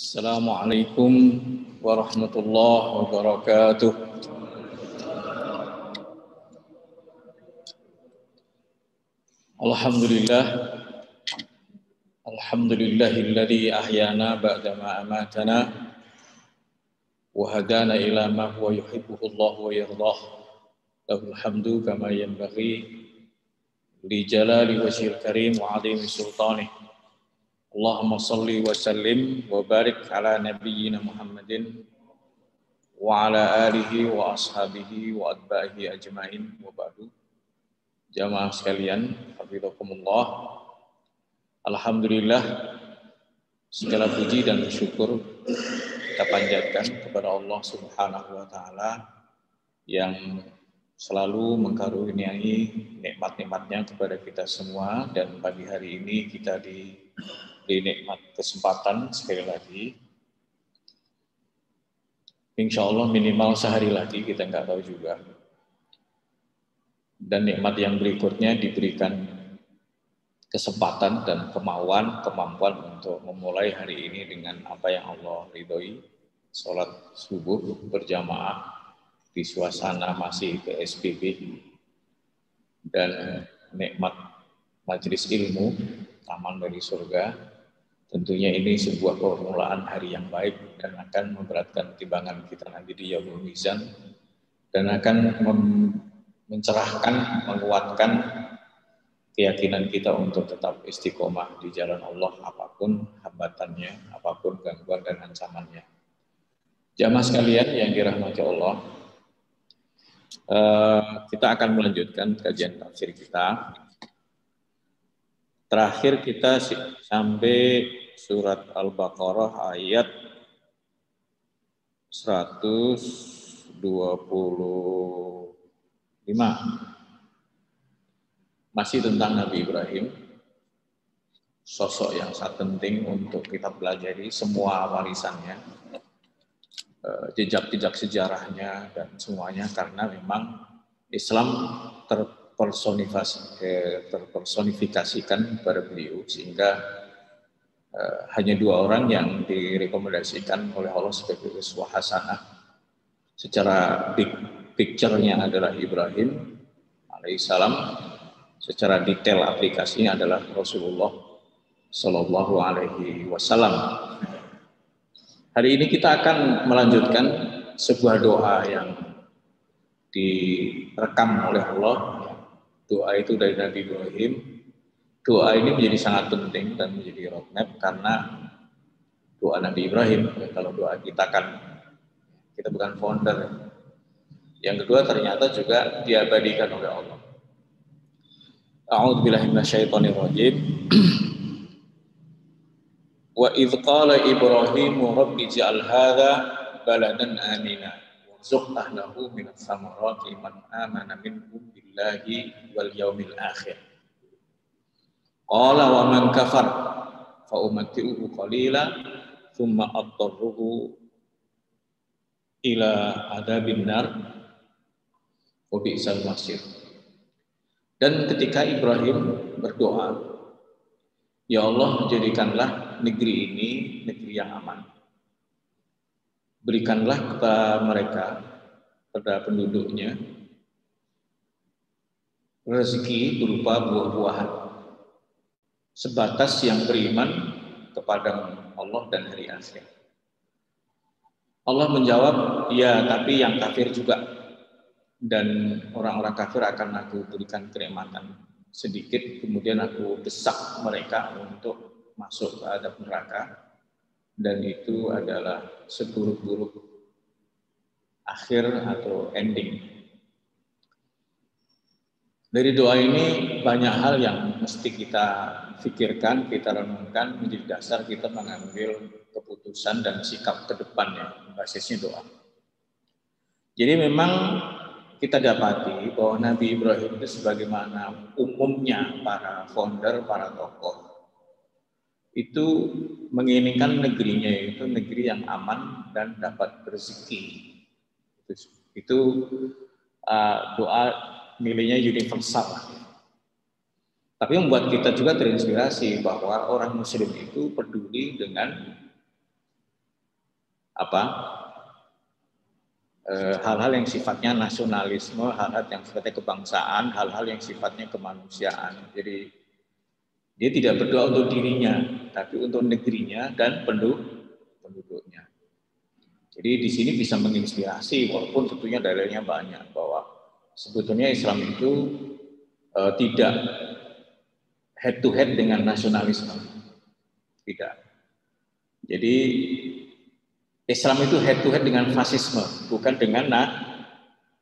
Assalamualaikum warahmatullahi wabarakatuh. Alhamdulillah, alhamdulillahilladzi ahyana ba'dama amatana wa hadana ila ma huwa yuhibbuhu Allah wa yardah. Lahul hamdu kama yanbaghi li jalali wajhil karim wa 'azimi sultanih. Allahumma salli wa sallim wa barik ala nabiyyina Muhammadin wa ala alihi wa ashabihi wa atba'ihi ajma'in wa ba'du. Jamaah sekalian, hafizakumullah. Alhamdulillah, segala puji dan syukur kita panjatkan kepada Allah Subhanahu wa taala yang selalu mengkaruniai nikmat-nikmatnya kepada kita semua, dan pagi hari ini kita di nikmat kesempatan sekali lagi. Insya Allah minimal sehari lagi, kita nggak tahu juga. Dan nikmat yang berikutnya diberikan kesempatan dan kemampuan untuk memulai hari ini dengan apa yang Allah ridhoi, sholat subuh berjamaah di suasana masih PSBB, dan nikmat majelis ilmu, taman dari surga. Tentunya ini sebuah permulaan hari yang baik dan akan memberatkan timbangan kita nanti di Yaumul Mizan, dan akan mencerahkan, menguatkan keyakinan kita untuk tetap istiqomah di jalan Allah, apapun hambatannya, apapun gangguan dan ancamannya. Jamaah sekalian yang dirahmati Allah, kita akan melanjutkan kajian tafsir kita. Terakhir kita sampai surat Al-Baqarah ayat 125. Masih tentang Nabi Ibrahim, sosok yang sangat penting untuk kita pelajari semua warisannya, jejak-jejak sejarahnya dan semuanya, karena memang Islam terpersonifikasikan pada beliau, sehingga hanya dua orang yang direkomendasikan oleh Allah sebagai uswah hasanah. Secara big picture-nya adalah Ibrahim alaihissalam, secara detail aplikasinya adalah Rasulullah Shallallahu Alaihi Wasallam. Hari ini kita akan melanjutkan sebuah doa yang direkam oleh Allah. Doa itu dari Nabi Ibrahim. Doa ini menjadi sangat penting dan menjadi roadmap, karena doa Nabi Ibrahim, kalau doa kita kan, kita bukan founder. Yang kedua, ternyata juga diabadikan oleh Allah. A'udzubillahi minasyaitonirrajim. Wa idz qala Ibrahimu rabbi ij'al hadza baladan amina warzuq ahlahu minas samarati man amana minhum billahi wal yaumil akhir. Qala wa man kafar fa umatti'uhu qalila thumma adtarruhu ila adabin nar wa bi'sal masir. Dan ketika Ibrahim berdoa, ya Allah, jadikanlah negeri ini negeri yang aman. Berikanlah kepada mereka, kepada penduduknya, rezeki berupa buah-buahan, sebatas yang beriman kepada Allah dan hari akhir. Allah menjawab, ya, tapi yang kafir juga. Dan orang-orang kafir akan aku berikan kenikmatan sedikit, kemudian aku desak mereka untuk masuk ke adab neraka, dan itu adalah seburuk-buruk akhir atau ending. Dari doa ini banyak hal yang mesti kita pikirkan, kita renungkan, menjadi dasar kita mengambil keputusan dan sikap ke depannya, basisnya doa. Jadi memang kita dapati bahwa Nabi Ibrahim itu sebagaimana umumnya para founder, para tokoh, itu menginginkan negerinya itu negeri yang aman dan dapat rezeki. Itu doa nilainya universal. Tapi membuat kita juga terinspirasi bahwa orang Muslim itu peduli dengan hal-hal yang sifatnya nasionalisme, hal-hal yang sifatnya kebangsaan, hal-hal yang sifatnya kemanusiaan. Jadi dia tidak berdoa untuk dirinya, tapi untuk negerinya dan penduduknya. Jadi di sini bisa menginspirasi, walaupun tentunya dalilnya banyak bahwa sebetulnya Islam itu tidak head to head dengan nasionalisme, tidak. Jadi Islam itu head to head dengan fasisme, bukan dengan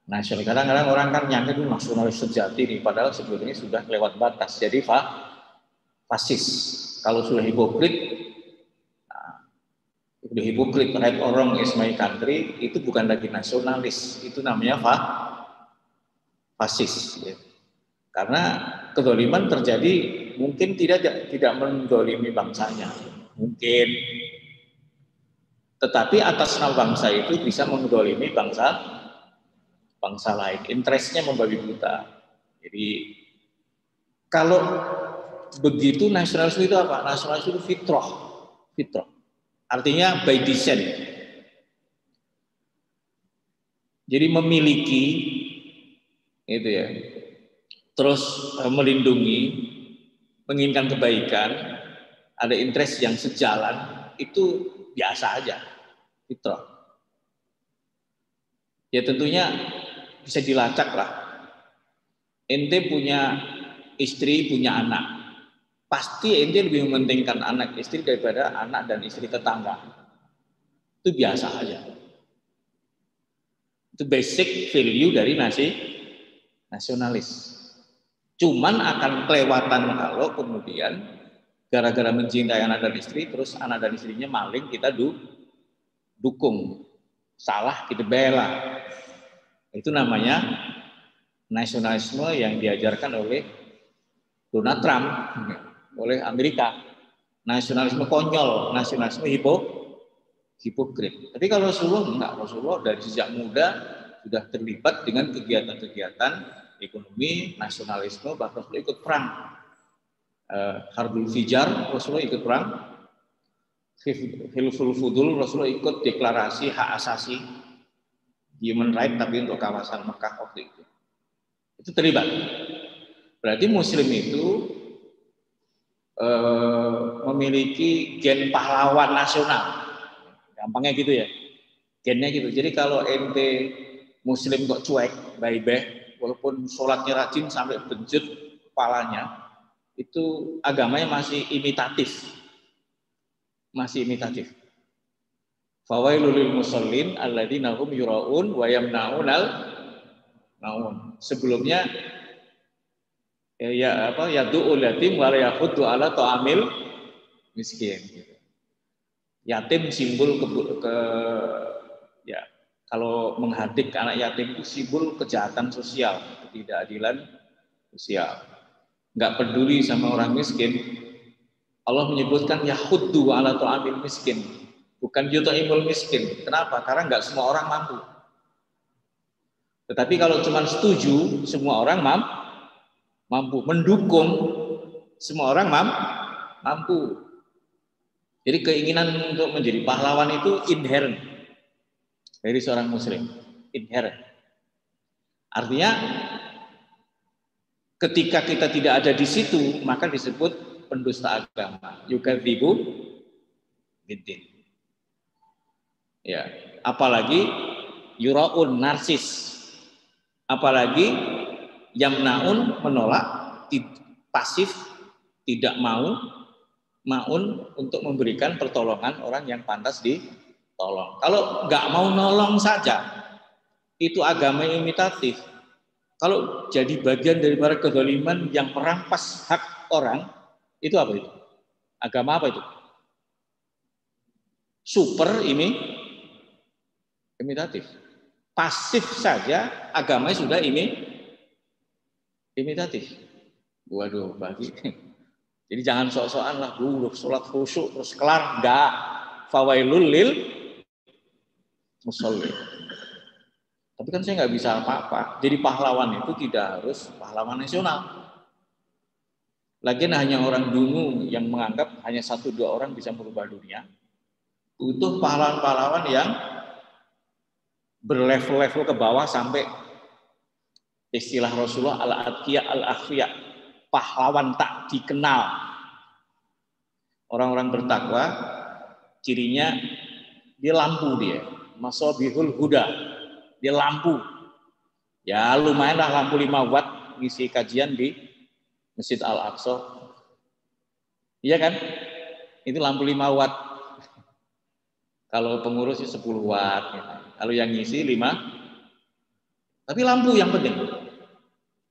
nasionalis. Kadang-kadang orang kan nyangka itu nasionalis sejati nih, padahal sebetulnya sudah lewat batas. Jadi fasis. Kalau sudah hipokrit, right or wrong is my country, itu bukan lagi nasionalis, itu namanya fasis. Ya. Karena kedoliman terjadi mungkin tidak mendolimi bangsanya, mungkin, tetapi atas nama bangsa itu bisa mendolimi bangsa lain. Interestnya membabi buta. Jadi kalau begitu nasionalisme itu apa? Nasionalisme itu fitrah. Artinya by descent. Jadi memiliki itu ya. Terus melindungi, menginginkan kebaikan, ada interest yang sejalan, itu biasa aja, fitrah. Ya tentunya bisa dilacak lah. Ente punya istri, punya anak, pasti ente lebih mementingkan anak istri daripada anak dan istri tetangga. Itu biasa aja. Itu basic value dari nasionalis. Cuman akan kelewatan kalau kemudian gara-gara mencintai anak dan istri, terus anak dan istrinya maling, kita dukung. Salah, kita bela. Itu namanya nasionalisme yang diajarkan oleh Donald Trump, oleh Amerika. Nasionalisme konyol, nasionalisme hipokrit. Tapi kalau Rasulullah dari sejak muda sudah terlibat dengan kegiatan-kegiatan ekonomi, nasionalisme, bahkan Rasulullah ikut perang. Harbul Fijar, Rasulullah ikut perang. Hilful Fudul, Rasulullah ikut deklarasi hak asasi, human right, tapi untuk kawasan Mekah waktu itu. Itu terlibat. Berarti Muslim itu memiliki gen pahlawan nasional. Gampangnya gitu ya. Gennya gitu. Jadi kalau ente Muslim kok cuek, baik-baik, walaupun sholatnya rajin sampai benjut kepalanya, itu agamanya masih imitatif. Fawailul lil musallin alladzina hum yura'un wa yamna'unal ma'un. Sebelumnya yadu'ul yatim wa la yahuddu ala ta'amil miskin. Yatim simbol kalau menghadik anak yatim itu simbol kejahatan sosial, ketidakadilan sosial. Nggak peduli sama orang miskin. Allah menyebutkan yahuddu ala ta'amil miskin, bukan yut'imul miskin. Kenapa? Karena nggak semua orang mampu. Tetapi kalau cuma setuju, semua orang mampu. Mendukung, semua orang mampu. Jadi keinginan untuk menjadi pahlawan itu inherent dari seorang Muslim, inherent. Artinya ketika kita tidak ada di situ, maka disebut pendusta agama. Yukadzibu biddin. Ya, apalagi yuraun, narsis. Apalagi yamnaun, menolak, pasif, tidak maun untuk memberikan pertolongan orang yang pantas ditolong. Kalau nggak mau nolong saja, itu agama imitatif. Kalau jadi bagian dari para kezaliman yang merampas hak orang, itu apa itu? Agama apa itu? Super imitatif. Pasif saja agamanya sudah imitatif. Waduh, bagi. Jadi jangan sok-sokan lah, sholat khusyuk terus kelar, enggak. Fawailul lil musallin. Tapi kan saya nggak bisa apa-apa. Jadi pahlawan itu tidak harus pahlawan nasional. Lagian hanya orang dungu yang menganggap hanya 1-2 orang bisa merubah dunia. Butuh pahlawan-pahlawan yang berlevel-level ke bawah sampai istilah Rasulullah al-atqiya al-akhfiya, pahlawan tak dikenal. Orang-orang bertakwa cirinya dia lampu dia, masabihul huda. Dia lampu. Ya lumayan lah lampu 5 watt ngisi kajian di Masjid Al-Aqsa. Iya kan? Itu lampu 5 watt. Kalau pengurus 10 watt. Kalau yang ngisi 5. Tapi lampu yang penting.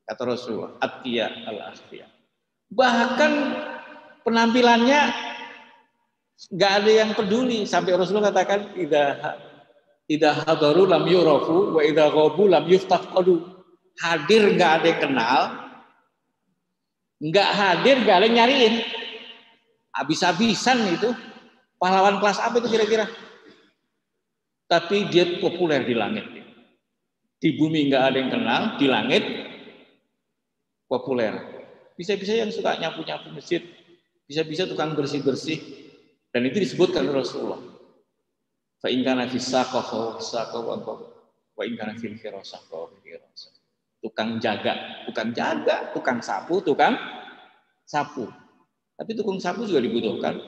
Kata Rasulullah, atqiya al-akhfiya. Bahkan penampilannya nggak ada yang peduli. Sampai Rasulullah katakan, idza hadaru lam yurafu wa idza ghabu lam yuftaqadu. Hadir nggak ada yang kenal, nggak hadir nggak ada yang nyariin. Habis-habisan itu pahlawan kelas apa itu kira-kira? Tapi dia populer di langit. Di bumi nggak ada yang kenal, di langit populer. Bisa-bisa yang suka nyapu-nyapu masjid, bisa-bisa tukang bersih-bersih, dan itu disebutkan oleh Rasulullah. Fa in kana fis saqahu wa in kana fil firasah firasah. Tukang jaga, tukang sapu, tukang sapu. Tapi tukang sapu juga dibutuhkan.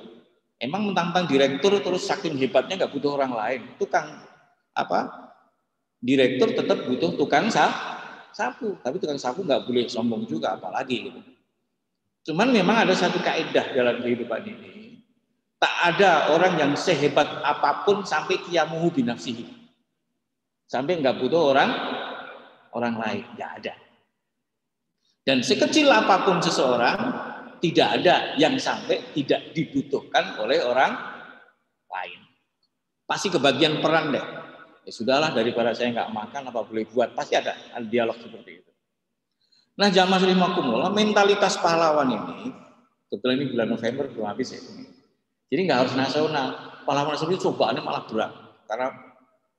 Emang mentang-mentang direktur terus saking hebatnya nggak butuh orang lain. Tukang direktur tetap butuh tukang sapu. Tapi tukang sapu nggak boleh sombong juga, apalagi gitu. Cuman memang ada satu kaidah dalam kehidupan ini. Tak ada orang yang sehebat apapun sampai qiyamuhu binafsihi. Sampai nggak butuh orang lain, nggak ada. Dan sekecil apapun seseorang, tidak ada yang sampai tidak dibutuhkan oleh orang lain. Pasti kebagian peran deh. Ya sudahlah, daripada saya nggak makan, apa boleh buat, pasti ada dialog seperti itu. Nah, jamaah rahimakumullah, mentalitas pahlawan ini, kebetulan ini bulan November belum habis ya. Jadi nggak harus nasional. Pahlawan nasional itu cobaannya malah berat, karena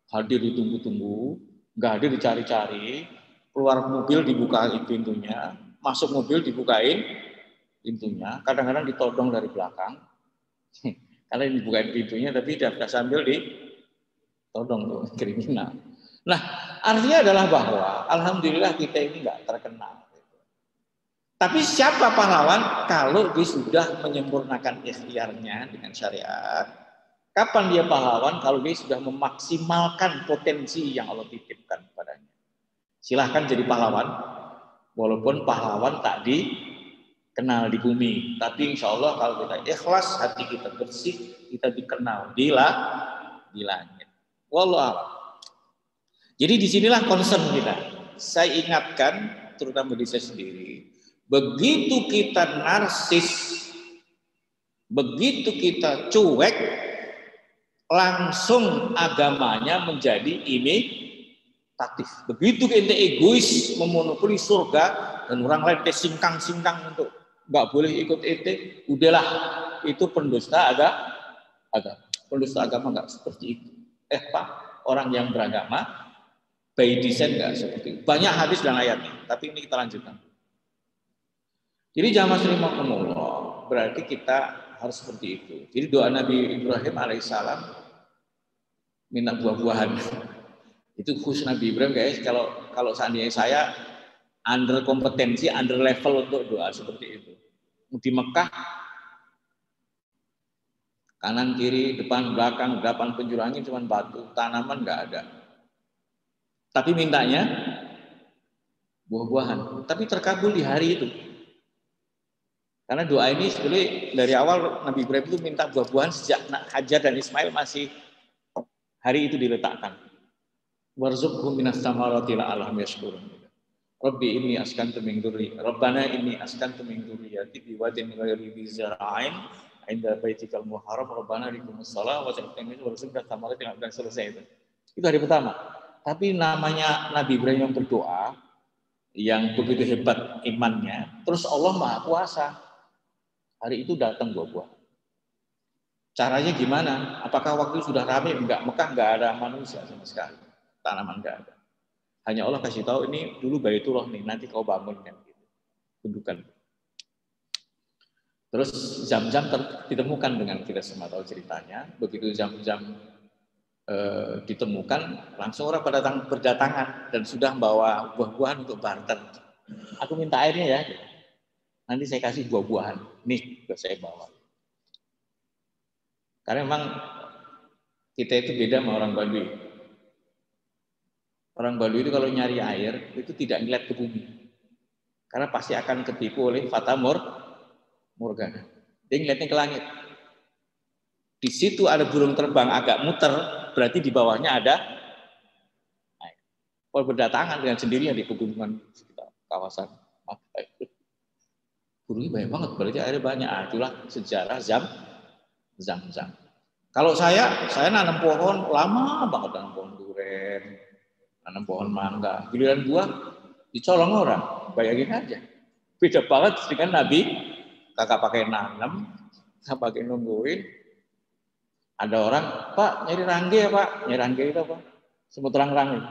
hadir ditunggu-tunggu, nggak hadir dicari-cari, keluar mobil dibukain pintunya, masuk mobil dibukain pintunya, kadang-kadang ditodong dari belakang, karena dibukain pintunya, tapi tidak sambil ditodong tuh, kriminal. Nah, artinya adalah bahwa alhamdulillah kita ini nggak terkenal. Tapi siapa pahlawan? Kalau dia sudah menyempurnakan ikhtiarnya dengan syariat. Kapan dia pahlawan? Kalau dia sudah memaksimalkan potensi yang Allah titipkan kepadanya. Silahkan jadi pahlawan, walaupun pahlawan tak dikenal di bumi. Tapi insya Allah kalau kita ikhlas, hati kita bersih, kita dikenal di langit. Wallah. Jadi disinilah concern kita. Saya ingatkan, terutama diri saya sendiri, begitu kita narsis, begitu kita cuek, langsung agamanya menjadi imitatif. Begitu kita egois memonopoli surga dan orang lain singkang-singkang untuk nggak boleh ikut ete, udahlah itu pendusta agama. Pendusta agama nggak seperti itu. Orang yang beragama by design nggak seperti itu. Banyak hadis dan ayatnya, tapi ini kita lanjutkan. Jadi jamaah rahimakumullah, berarti kita harus seperti itu. Jadi doa Nabi Ibrahim alaihissalam minta buah-buahan. Itu khusus Nabi Ibrahim guys. Kalau seandainya saya under kompetensi, under level untuk doa seperti itu. Di Mekah kanan kiri depan belakang 8 penjuru angin cuma batu, tanaman nggak ada. Tapi mintanya buah-buahan. Tapi terkabul di hari itu. Karena doa ini sebenarnya dari awal Nabi Ibrahim itu minta buah-buahan sejak Hajar dan Ismail masih hari itu diletakkan. Warzuqhum minas thamarati la'allahum yashkurun. Rabbi inni askantu min dzurri Rabbana inni askantu min dzurriyyati biwadin ghairi dzi zar'ain 'inda baitikal muharram Rabbana liqimus shalah wa ta'ala warzuqna thamarati dan selesai itu. Itu hari pertama. Tapi namanya Nabi Ibrahim yang berdoa yang begitu hebat imannya, terus Allah Maha Kuasa. Hari itu datang buah-buah. Caranya gimana? Apakah waktu sudah ramai? Enggak, Mekah enggak ada manusia sama sekali. Tanaman enggak ada. Hanya Allah kasih tahu ini dulu Baitullah nih, nanti kau bangun kan gitu. Gundukan. Terus Zam-Zam ditemukan dengan kita semua tahu ceritanya. Begitu Zam-Zam ditemukan, langsung orang pada berdatangan dan sudah membawa buah-buahan untuk barter. Aku minta airnya ya, nanti saya kasih buah-buahan. Nih, saya bawa. Karena memang kita itu beda sama orang Baduy. Orang Baduy itu kalau nyari air itu tidak ngeliat ke bumi, karena pasti akan ketipu oleh fata morgana. Dia ngeliatnya ke langit. Di situ ada burung terbang agak muter, berarti di bawahnya ada air. Kalau berdatangan dengan sendirinya di pegunungan sekitar kawasan, burungnya banyak banget, berarti airnya banyak. Itulah sejarah Zam-Zam. Kalau saya nanam pohon lama banget, nanam pohon durian, nanam pohon mangga. Giliran buah dicolong orang, bayangin aja. Beda banget dengan Nabi, kakak pakai nanam, saya pakai nungguin. Ada orang, Pak nyari rangge ya Pak, nyari rangge itu apa? Semut terang-terang.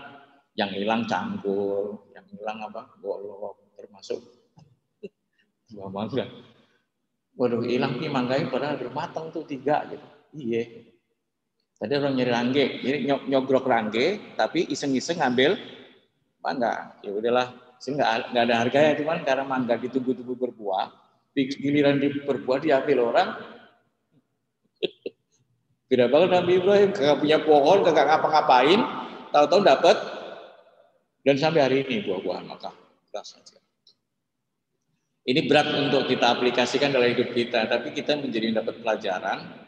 Yang hilang cangkul, yang hilang apa? Golok, termasuk buah mangga. Waduh, hilang nih mangganya padahal bermatang tuh 3 gitu. Iya. Tadi orang nyari rangge, jadi nyogrok rangge, tapi iseng-iseng ngambil mangga. Ya udahlah, nggak ada harganya, cuman karena mangga ditunggu-tunggu berbuah, giliran berbuah diambil orang. Beda banget Nabi Ibrahim, kagak punya pohon, kagak ngapa-ngapain, tahu-tahu dapat, dan sampai hari ini buah-buahan maka saja. Ini berat untuk kita aplikasikan dalam hidup kita, tapi kita menjadi dapat pelajaran.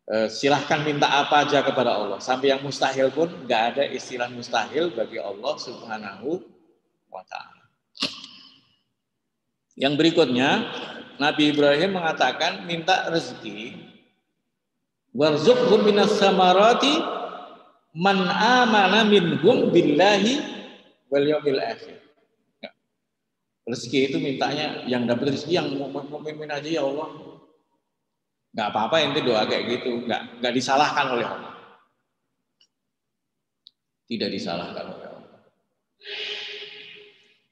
Silahkan minta apa aja kepada Allah, sampai yang mustahil pun nggak ada istilah mustahil bagi Allah Subhanahu wa Ta'ala. Yang berikutnya, Nabi Ibrahim mengatakan minta rezeki. Warzuqhum minas samarati man amana minhum billahi wal yawmil akhir. Rezeki itu mintanya yang dapat rezeki yang mukmin aja ya Allah. Enggak apa-apa ente doa kayak gitu, enggak disalahkan oleh Allah. Tidak disalahkan oleh Allah.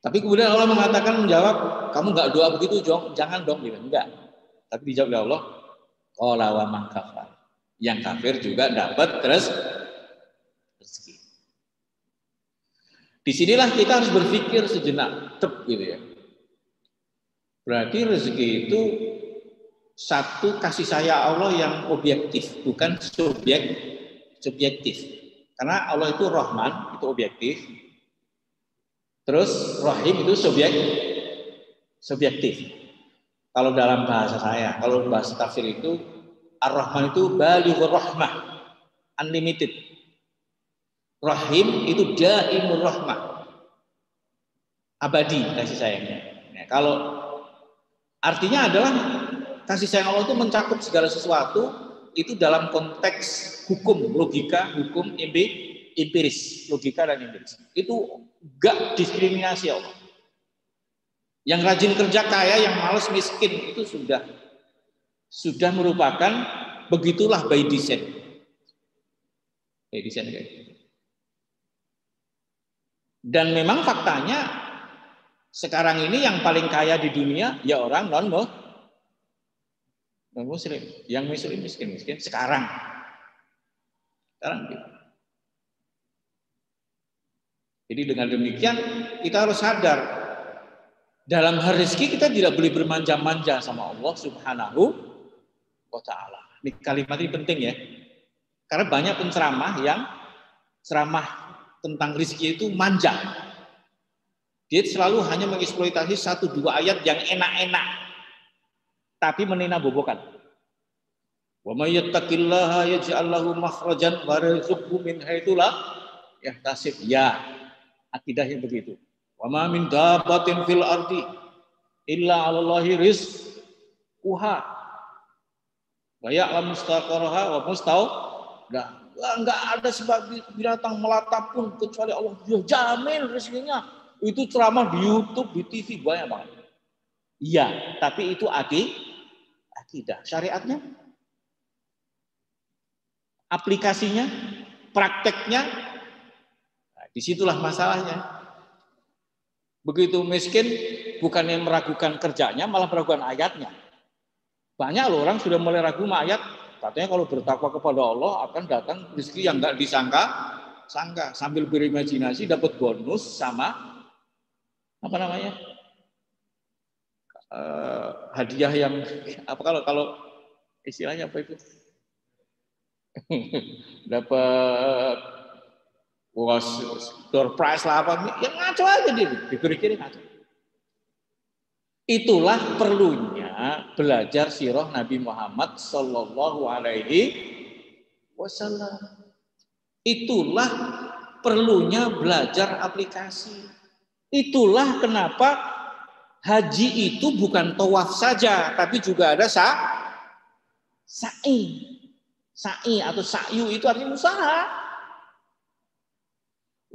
Tapi kemudian Allah mengatakan menjawab, kamu enggak doa begitu, jangan dong gitu. Enggak. Tapi dijawab oleh Allah, qala wa man kafar. Yang kafir juga dapat rezeki. Disinilah kita harus berpikir sejenak, gitu ya. Berarti rezeki itu satu kasih sayang Allah yang objektif, bukan subjektif. Karena Allah itu Rahman, itu objektif. Terus Rahim itu subjektif. Kalau dalam bahasa saya, kalau bahasa tafsir itu Ar-Rahman itu balighur rahmah, unlimited. Rahim itu daimur rahmah, abadi kasih sayangnya. Nah, kalau artinya adalah kasih sayang Allah itu mencakup segala sesuatu, itu dalam konteks hukum, logika, hukum empiris, logika dan empiris. Itu gak diskriminasi Allah. Yang rajin kerja kaya, yang malas miskin, itu sudah merupakan begitulah by design. By design kayak gitu. Dan memang faktanya sekarang ini yang paling kaya di dunia ya orang non muslim. Yang muslim miskin sekarang gitu. Jadi dengan demikian kita harus sadar dalam hal rezeki kita tidak boleh bermanja-manja sama Allah Subhanahu wa Ta'ala. Ini kalimat ini penting ya. Karena banyak penceramah yang ceramah tentang rezeki itu manja. Dia selalu hanya mengeksploitasi 1-2 ayat yang enak-enak, tapi meninabobokan. Wa may yattaqillaha yaj'al lahu makhrajan wa yarzuqhu min haitsu la yahtasib. Ya, akidahnya begitu. Wa ma min dabbatin fil ardi illa 'alallahi rizquha wa ya'lamu mustaqarraha wa mustaudah. Enggak ada sebab binatang melata pun kecuali Allah dia jamin rezekinya. Itu ceramah di YouTube, di TV banyak banget. Iya, tapi itu akidah. Syariatnya, aplikasinya, prakteknya, nah, disitulah masalahnya. Begitu miskin, bukannya meragukan kerjanya, malah meragukan ayatnya. Banyak loh orang sudah mulai ragu sama ayat. Katanya kalau bertakwa kepada Allah akan datang rezeki yang nggak disangka. Sambil berimajinasi dapat bonus sama apa namanya hadiah yang apa kalau istilahnya apa itu dapat door prize lah apa yang ngaco aja dia diberi ngaco. Itulah perlunya belajar sirah Nabi Muhammad Sallallahu Alaihi Wasallam. Itulah perlunya belajar aplikasi. Itulah kenapa haji itu bukan tawaf saja, tapi juga ada sa'i. Sa'i atau sa'yu itu artinya usaha.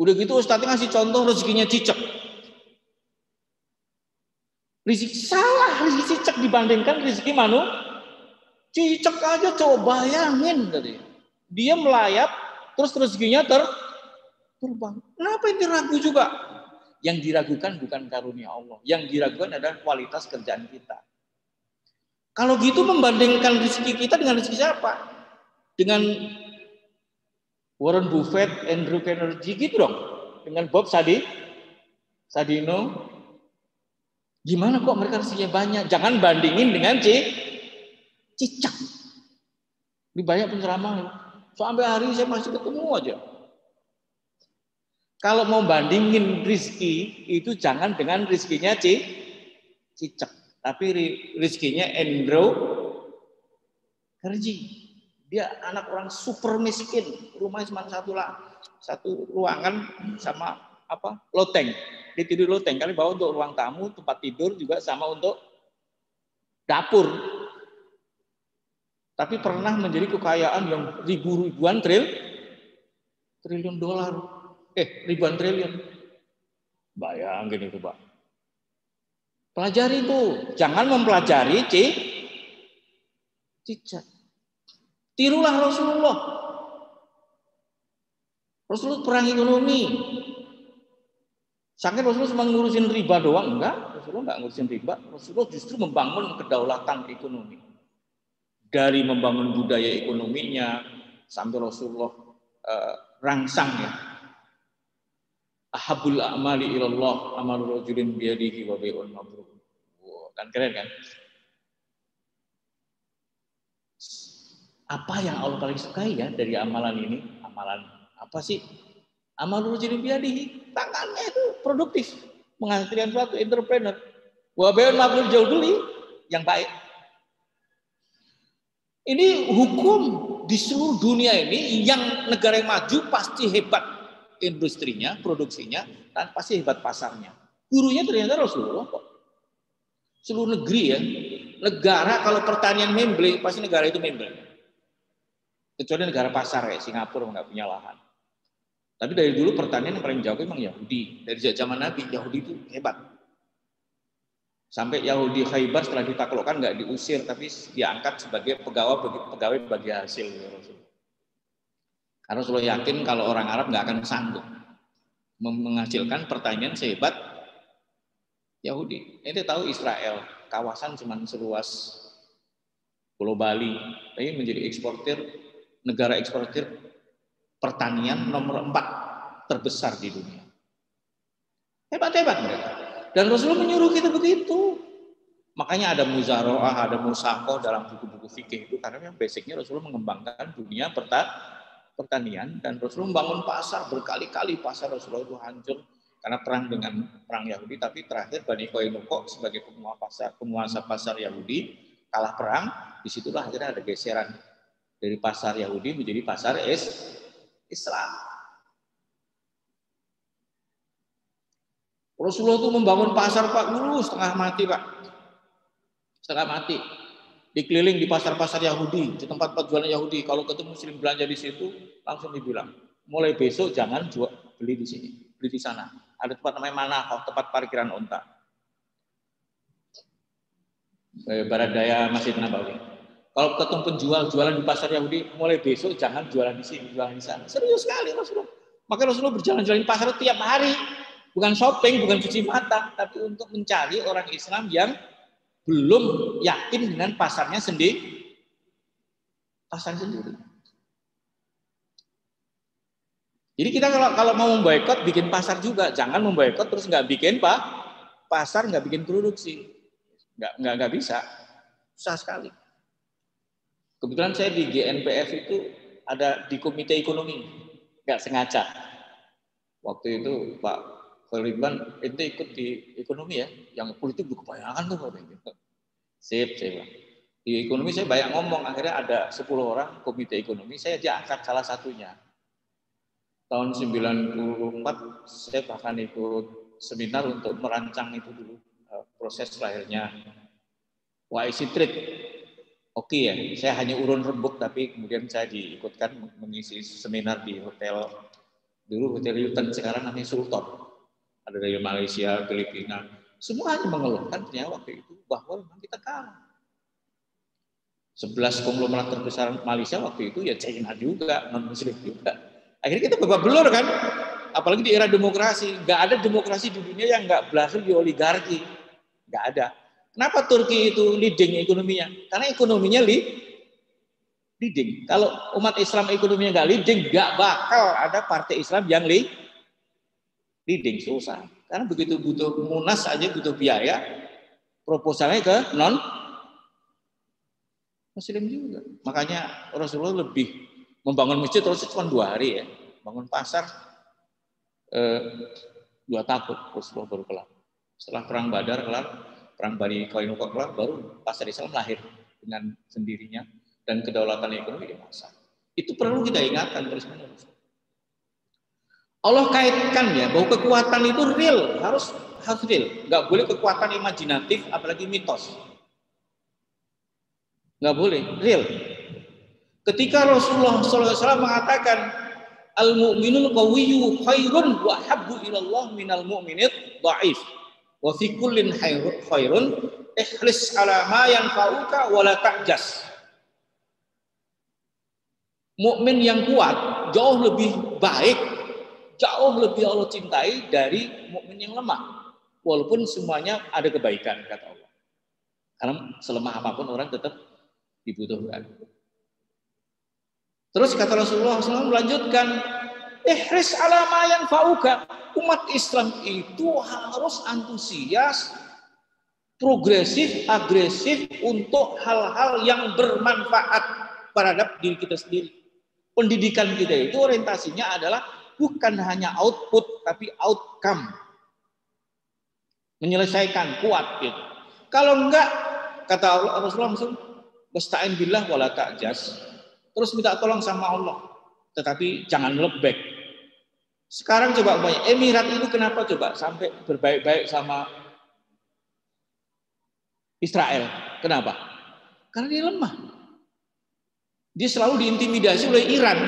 Udah gitu Ustadznya ngasih contoh rezekinya cicak. Rezeki salah, rezeki cicak dibandingkan rezeki cicak aja coba bayangin tadi. Dia melayap terus rezekinya terbang. Kenapa ini ragu juga? Yang diragukan bukan karunia Allah. Yang diragukan adalah kualitas kerjaan kita. Kalau gitu membandingkan rezeki kita dengan rezeki siapa? Dengan Warren Buffett, Andrew Carnegie gitu dong. Dengan Bob Sadino. Gimana kok mereka rezekinya banyak? Jangan bandingin dengan cicak. Di banyak penceramah. Sampai hari ini saya masih ketemu aja. Kalau mau bandingin rezeki itu jangan dengan rezekinya cicak, tapi rezekinya Andrew Carnegie. Dia anak orang super miskin, rumahnya cuma satu ruangan sama loteng. Dia tidur loteng kali bawa untuk ruang tamu, tempat tidur juga sama untuk dapur. Tapi pernah menjadi kekayaan yang ribuan triliun dolar. Ribuan triliun. Bayangin itu, Pak. Pelajari itu, jangan mempelajari cicak. Tirulah Rasulullah. Rasulullah perang ekonomi. Saking Rasulullah cuma ngurusin riba doang, enggak. Rasulullah enggak ngurusin riba. Rasulullah justru membangun kedaulatan ekonomi. Dari membangun budaya ekonominya sampai Rasulullah rangsang ya. Ahabul a'mali ilallah amalur rajulin biyadihi wa bai'un mabrur. Kan keren kan? Apa yang Allah paling sukai ya dari amalan ini? Amalan apa sih? Amalur rajulin biyadihi, tangannya itu produktif, menghasilkan suatu entrepreneur. Wa bai'un mabrur, jual beli yang baik. Ini hukum di seluruh dunia ini, yang negara yang maju pasti hebat industrinya, produksinya, dan pasti hebat pasarnya. Gurunya ternyata Rasulullah kok. Seluruh negeri ya, negara kalau pertanian memble, pasti negara itu memble. Kecuali negara pasar kayak Singapura nggak punya lahan. Tapi dari dulu pertanian yang paling jago memang Yahudi. Dari zaman Nabi, Yahudi itu hebat. Sampai Yahudi Khaybar setelah ditaklukkan nggak diusir, tapi diangkat sebagai pegawai bagi hasil. Karena Rasulullah yakin kalau orang Arab nggak akan sanggup menghasilkan pertanian sehebat Yahudi. Ini tahu Israel, kawasan cuma seluas Pulau Bali, tapi menjadi negara eksportir pertanian nomor 4 terbesar di dunia. Hebat-hebat mereka. Dan Rasulullah menyuruh kita begitu. Makanya ada muzaroah, ada musakoh dalam buku-buku fikih itu, karena yang basicnya Rasulullah mengembangkan dunia pertanian, dan Rasulullah membangun pasar berkali-kali. Pasar Rasulullah itu hancur karena perang Yahudi, tapi terakhir Bani Qainuqa sebagai penguasa pasar Yahudi kalah perang. Disitulah akhirnya ada geseran dari pasar Yahudi menjadi pasar Islam. Rasulullah itu membangun pasar Pak dulu setengah mati Pak. Setengah mati. Dikeliling di pasar-pasar Yahudi, di tempat-tempat jualan Yahudi. Kalau ketemu muslim belanja di situ, langsung dibilang, mulai besok jangan beli di sini, beli di sana. Ada tempat namanya Manahoh, tempat parkiran unta. Barat daya Masjid Nabawi. Kalau ketemu penjual jualan di pasar Yahudi, mulai besok jangan jualan di sini, jualan di sana. Serius sekali Rasulullah. Maka Rasulullah berjalan-jalan di pasar tiap hari. Bukan shopping, bukan cuci mata, tapi untuk mencari orang Islam yang belum yakin dengan pasarnya sendiri. Jadi kita kalau mau memboikot bikin pasar juga, jangan memboikot terus nggak bikin pasar, nggak bikin produksi, nggak bisa, susah sekali. Kebetulan saya di GNPF itu ada di komite ekonomi, nggak sengaja. Waktu itu Pak Khalidman itu ikut di ekonomi ya, yang politik juga kebanyakan tuh Pak. Sip, saya bilang. Di ekonomi saya banyak ngomong, akhirnya ada 10 orang komite ekonomi, saya diangkat salah satunya. Tahun 94 saya bahkan ikut seminar untuk merancang itu dulu, proses lahirnya YC Trade. Oke ya, saya hanya urun rembuk, tapi kemudian saya diikutkan mengisi seminar di hotel, dulu Hotel Hilton, sekarang namanya Sultan. Ada dari Malaysia, Filipina, semua hanya mengeluhkan ternyata waktu itu bahwa memang kita kalah. 11 konglomerat terbesar Malaysia waktu itu ya China juga, non-muslim juga. Akhirnya kita babak belur kan, apalagi di era demokrasi. Nggak ada demokrasi di dunia yang nggak berakhir di oligarki. Nggak ada. Kenapa Turki itu leading ekonominya? Karena ekonominya leading. Kalau umat Islam ekonominya nggak leading, nggak bakal ada partai Islam yang leading. Susah. Karena begitu butuh munas aja butuh biaya, proposalnya ke non-muslim juga. Makanya Rasulullah lebih membangun masjid terus cuma 2 hari ya. Bangun pasar 2 tahun Rasulullah baru kelar. Setelah perang Badar kelar, perang Bani Qainuqa kelar, baru pasar Islam lahir dengan sendirinya dan kedaulatan ekonomi di masa. Itu perlu kita ingatkan terus-menerus. Allah kaitkan ya bahwa kekuatan itu real, harus real. Nggak boleh kekuatan imajinatif, apalagi mitos. Nggak boleh, real. Ketika Rasulullah SAW mengatakan al-mu'minul qawiyyu khairun wa habbu ilallah minal mu'minid dha'if wa fi kullin khairun ikhlis ala ma yanfa'uka wa la ta'jas. Mukmin yang kuat jauh lebih baik, jauh lebih Allah cintai dari mukmin yang lemah. Walaupun semuanya ada kebaikan kata Allah. Karena selemah apapun orang tetap dibutuhkan. Terus kata Rasulullah SAW melanjutkan, ihris ala ma yanfa'uka. Umat Islam itu harus antusias, progresif, agresif untuk hal-hal yang bermanfaat terhadap diri kita sendiri. Pendidikan kita itu orientasinya adalah bukan hanya output, tapi outcome. Menyelesaikan, kuat gitu. Kalau enggak, kata Rasulullah SAW, wasta'in billah wala ta'jas. Terus minta tolong sama Allah, tetapi jangan lebek. Sekarang coba banyak Emirat itu kenapa coba sampai berbaik-baik sama Israel? Kenapa? Karena dia lemah. Dia selalu diintimidasi oleh Iran.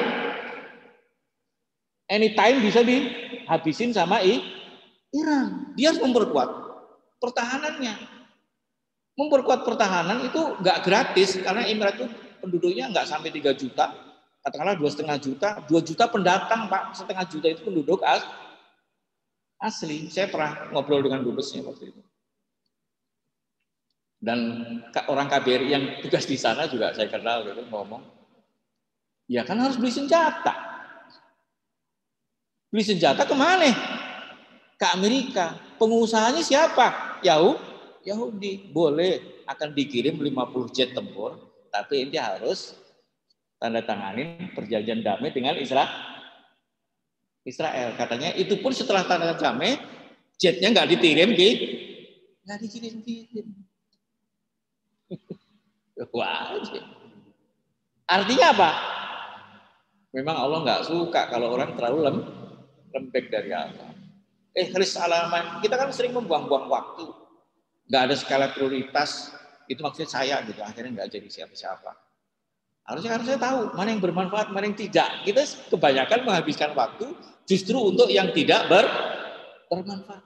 Anytime bisa dihabisin sama Iran. Dia harus memperkuat pertahanannya. Memperkuat pertahanan itu nggak gratis karena Emirat itu penduduknya nggak sampai 3 juta. Katakanlah 2,5 juta, 2 juta pendatang Pak, 1,5 juta itu penduduk asli. Saya pernah ngobrol dengan dubesnya waktu itu. Dan orang KBRI yang tugas di sana juga saya kenal gitu, ngomong, ya kan harus beli senjata. Beli senjata kemana? Ke Amerika. Pengusahanya siapa? Yahudi. Boleh akan dikirim 50 jet tempur, tapi ini harus tanda tanganin perjanjian damai dengan Israel. Katanya itu pun setelah tanda damai, jetnya nggak dikirim. Wah, artinya apa? Memang Allah nggak suka kalau orang terlalu lembek dari Allah. Ihris alaman, kita kan sering membuang-buang waktu, nggak ada skala prioritas. Itu maksudnya saya gitu, akhirnya nggak jadi siapa-siapa. Harusnya saya tahu mana yang bermanfaat, mana yang tidak. Kita kebanyakan menghabiskan waktu justru untuk yang tidak bermanfaat.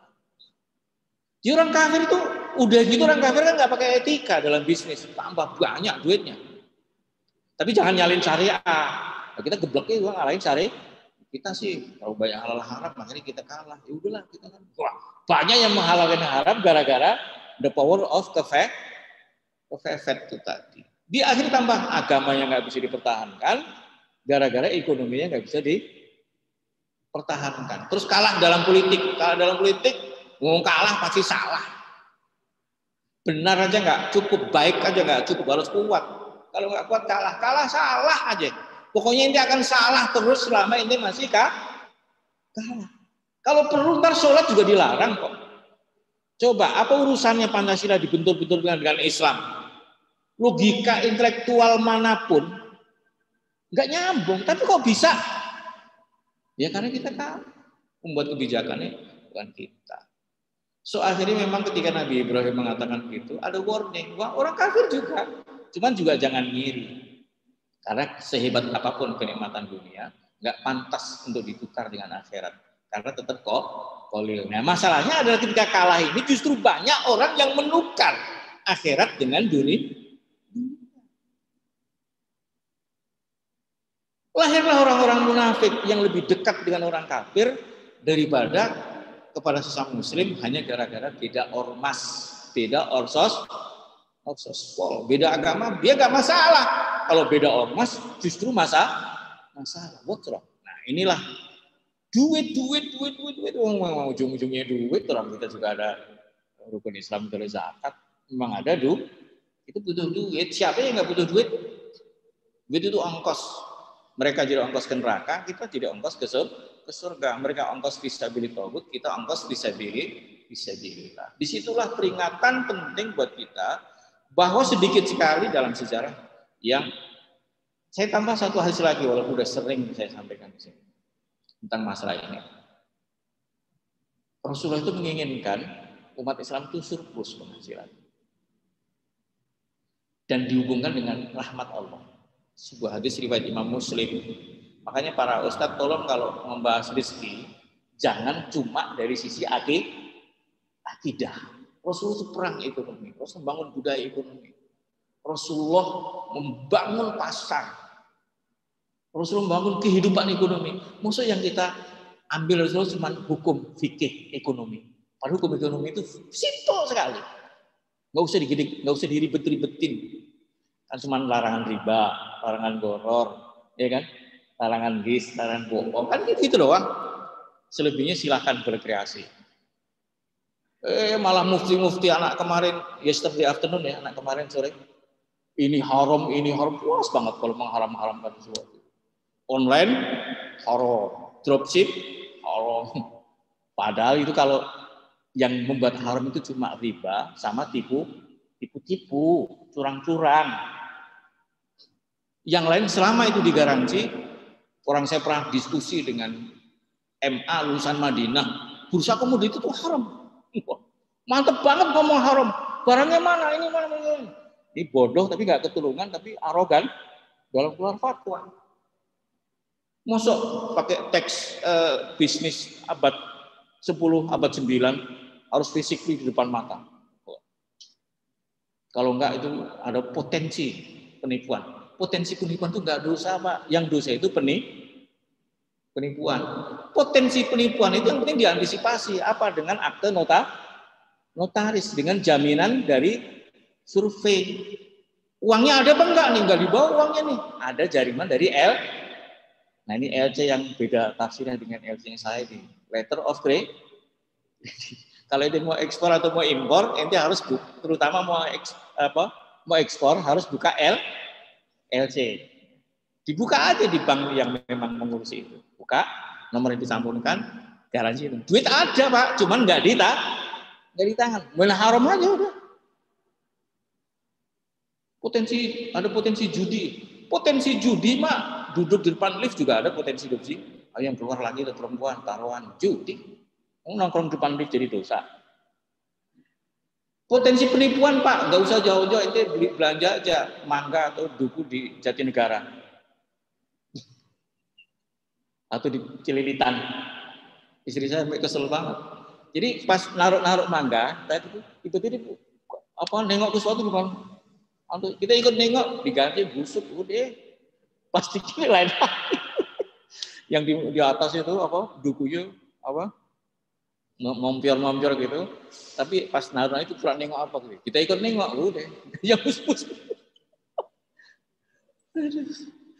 Jadi orang kafir itu udah gitu, orang kafir kan nggak pakai etika dalam bisnis, tambah banyak duitnya. Tapi jangan nyalin syariah. Nah, kita gebleknya juga ngalahin syariah. Kita sih kalau banyak halal haram, makanya kita kalah. Ya udahlah kita kan banyak yang menghalalkan haram gara-gara the power of Kepepet itu tadi. Di akhir tambah agamanya nggak bisa dipertahankan, gara-gara ekonominya nggak bisa dipertahankan. Terus kalah dalam politik. Ngomong kalah pasti salah. Benar aja nggak cukup, baik aja nggak cukup, harus kuat. Kalau nggak kuat kalah salah aja. Pokoknya ini akan salah terus selama ini masih kalah. Kalau perlu ntar sholat juga dilarang kok. Coba apa urusannya Pancasila dibentur-benturkan dengan Islam? Logika intelektual manapun nggak nyambung, tapi kok bisa? Ya karena kita kan membuat kebijakannya bukan kita. So akhirnya memang ketika Nabi Ibrahim mengatakan gitu, ada warning. Wah, orang kafir juga. Cuman juga jangan ngiri. Karena sehebat apapun kenikmatan dunia, nggak pantas untuk ditukar dengan akhirat. Karena tetap kok kolil. Nah masalahnya adalah ketika kalah ini justru banyak orang yang menukar akhirat dengan dunia. Lahirlah orang-orang munafik yang lebih dekat dengan orang kafir daripada kepada sesama muslim hanya gara-gara beda ormas, beda orsos, beda agama, dia nggak masalah. Kalau beda ormas justru masalah. What's wrong? Nah inilah duit, ujung-ujungnya duit. Orang kita juga ada rukun Islam dari zakat, memang ada itu butuh duit. Siapa yang nggak butuh duit? Duit itu ongkos. Mereka jadi ongkos ke neraka, kita tidak ongkos ke surga. Mereka ongkos fisabilillah, kita ongkos fisabilillah. Disitulah peringatan penting buat kita bahwa sedikit sekali dalam sejarah yang saya tambah satu hasil lagi walaupun sudah sering saya sampaikan di sini tentang masalah ini. Rasulullah itu menginginkan umat Islam itu surplus penghasilan dan dihubungkan dengan rahmat Allah. Sebuah hadis riwayat Imam Muslim. Makanya para ustadz tolong kalau membahas rezeki jangan cuma dari sisi akidah. Rasulullah itu perang ekonomi, Rasulullah membangun budaya ekonomi. Rasulullah membangun pasar. Rasulullah membangun kehidupan ekonomi. Maksud yang kita ambil Rasulullah cuma hukum fikih ekonomi. Padahal hukum ekonomi itu simpel sekali. Nggak usah diribet-ribetin. Kan cuma larangan riba, larangan goror, ya kan? Larangan gis, larangan bohong, kan gitu doang. Selebihnya silahkan berkreasi. Malah mufti anak kemarin, yesterday afternoon ya, anak kemarin sore. Ini haram, puas banget kalau mengharam-haramkan sesuatu. Online, haram. Dropship, haram. Padahal itu kalau yang membuat haram itu cuma riba sama tipu-tipu, curang-curang. Yang lain selama itu digaransi, orang saya pernah diskusi dengan MA lulusan Madinah, bursa komoditi itu haram. Mantep banget ngomong haram. Barangnya mana? Ini mana? Ini bodoh tapi nggak ketulungan, tapi arogan dalam keluar fatwa. Mosok pakai teks bisnis abad 10, abad 9 harus fisik di depan mata. Kalau enggak itu ada potensi penipuan. Potensi penipuan itu enggak dosa, Pak. Yang dosa itu penipuan. Potensi penipuan itu yang penting diantisipasi. Apa? Dengan akte notaris. Dengan jaminan dari survei. Uangnya ada apa enggak nih? Enggak dibawa uangnya nih. Ada jariman dari Nah ini LC yang beda tafsirnya dengan LC yang saya di letter of credit. Kalau itu mau ekspor atau mau impor, ente harus terutama mau ekspor harus buka LC. Dibuka aja di bank yang memang mengurusi itu. Buka, nomor yang disampurkan, garansi itu. Duit ada Pak, cuman nggak di tangan. Malah haram aja udah. Ada potensi judi. Potensi judi mah duduk di depan lift juga ada potensi judi. Yang keluar lagi ada perempuan, taruhan, judi. Nongkrong di depan lift jadi dosa. Potensi penipuan Pak, nggak usah jauh-jauh, itu beli belanja aja mangga atau duku di Jatinegara atau di Cililitan. Istri saya sampai kesel banget. Jadi pas naruh mangga, tiba-tiba nengok ke suatu bukan, kita ikut nengok diganti busuk, udah plastiknya lain. Yang di atas itu dukunya Mompior gitu. Tapi pas naruh itu kurang nengok apa gitu. Kita ikut nengok udah. Ya pus.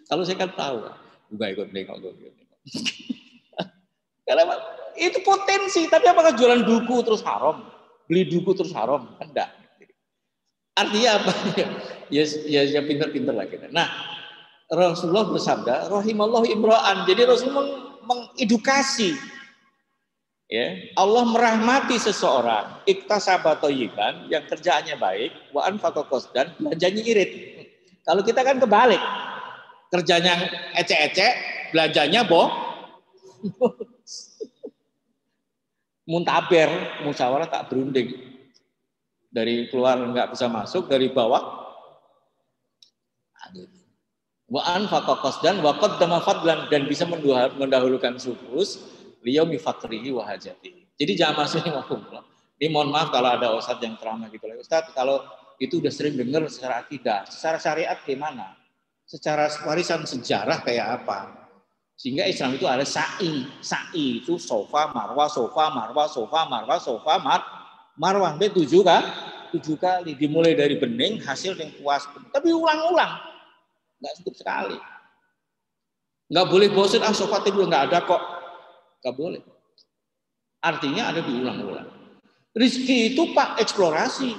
Kalau saya kan tahu, juga ikut nengok. Karena itu potensi, tapi apakah jualan duku terus haram? Beli duku terus haram? Enggak. Artinya apa? Ya pinter-pinter lah kita. Nah, Rasulullah bersabda, rahimallahu imra'an. Jadi Rasulullah mengedukasi. Ya, Allah merahmati seseorang, iktasaba thayyiban, yang kerjaannya baik, wa anfaqa qasdan, belanjanya irit. Kalau kita kan kebalik. Kerjanya ecek-ecek, belanjanya muntaber, musyawarah tak berunding. Dari keluar nggak bisa masuk, dari bawah wa anfaqa qasdan wa qaddama fadlan, dan bisa mendahulukan sufus liyaumi faqrihi wa hajatihi. Jadi jangan masuk ini mohon maaf kalau ada ustadz yang ceramah gitu. Ustadz, kalau itu udah sering dengar secara akidah, secara syariat gimana? Secara warisan sejarah kayak apa? Sehingga Islam itu ada sa'i. Sa'i itu sofa, marwah, sofa, marwah, sofa, marwah, sofa, marwah. 7 kan? 7 kali. Dimulai dari bening, hasil yang puas. Tapi ulang-ulang. Nggak cukup sekali. Nggak boleh bosan, sofa itu nggak ada kok. Nggak boleh. Artinya ada diulang-ulang. Rizki itu Pak eksplorasi.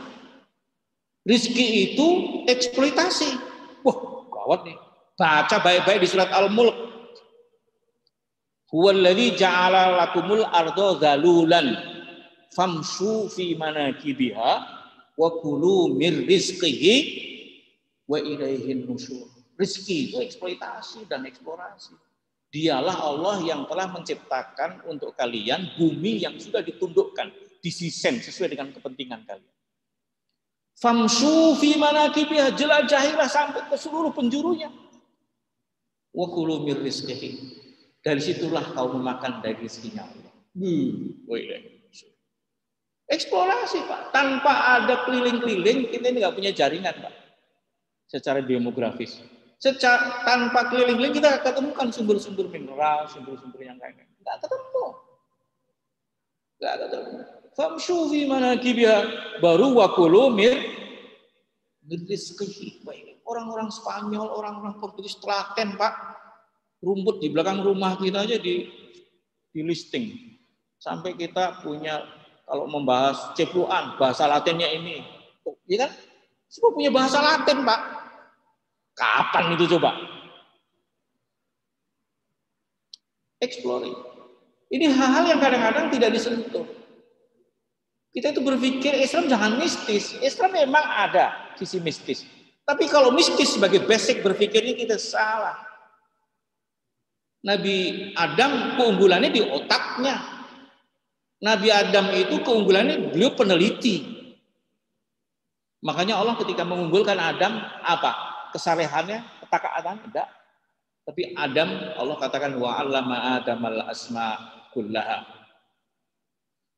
Rizki itu eksploitasi. Wah, gawat nih. Baca baik-baik di surat Al-Mulk. Huwallazi ja'ala lakumul arda zalulan famshu fi manakibiha wa kulu mir rizqihi wa ilaihin nusyur. Rizki itu eksploitasi dan eksplorasi. Dialah Allah yang telah menciptakan untuk kalian bumi yang sudah ditundukkan, disisen sesuai dengan kepentingan kalian. Famshu fi manakibiha, jelajahilah sampai ke seluruh penjurunya. Wa kulu mir rizqihi. Dari situlah kau memakan dari rezekinya Allah. Eksplorasi Pak. Tanpa ada keliling-keliling, kita ini nggak punya jaringan Pak. Secara demografis. Tanpa keliling-keliling kita ketemukan sumber-sumber mineral, sumber-sumber yang lain. Nggak ketemu. Famshu fi manakibiha, baru wakulu mir rizqihi. Orang-orang Spanyol, orang-orang Portugis telaten Pak. Rumput di belakang rumah kita aja di listing. Sampai kita punya, kalau membahas cepluan, bahasa Latinnya ini. Ya kan? Semua punya bahasa Latin, Pak. Kapan itu coba? Exploring. Ini hal-hal yang kadang-kadang tidak disentuh. Kita itu berpikir Islam jangan mistis. Islam memang ada sisi mistis. Tapi kalau mistis sebagai basic berpikirnya kita salah. Nabi Adam keunggulannya di otaknya. Nabi Adam itu keunggulannya beliau peneliti. Makanya Allah ketika mengunggulkan Adam apa? Kesalehannya, ketakaatan enggak. Tapi Adam Allah katakan wa 'allama Adamal asma kullaha.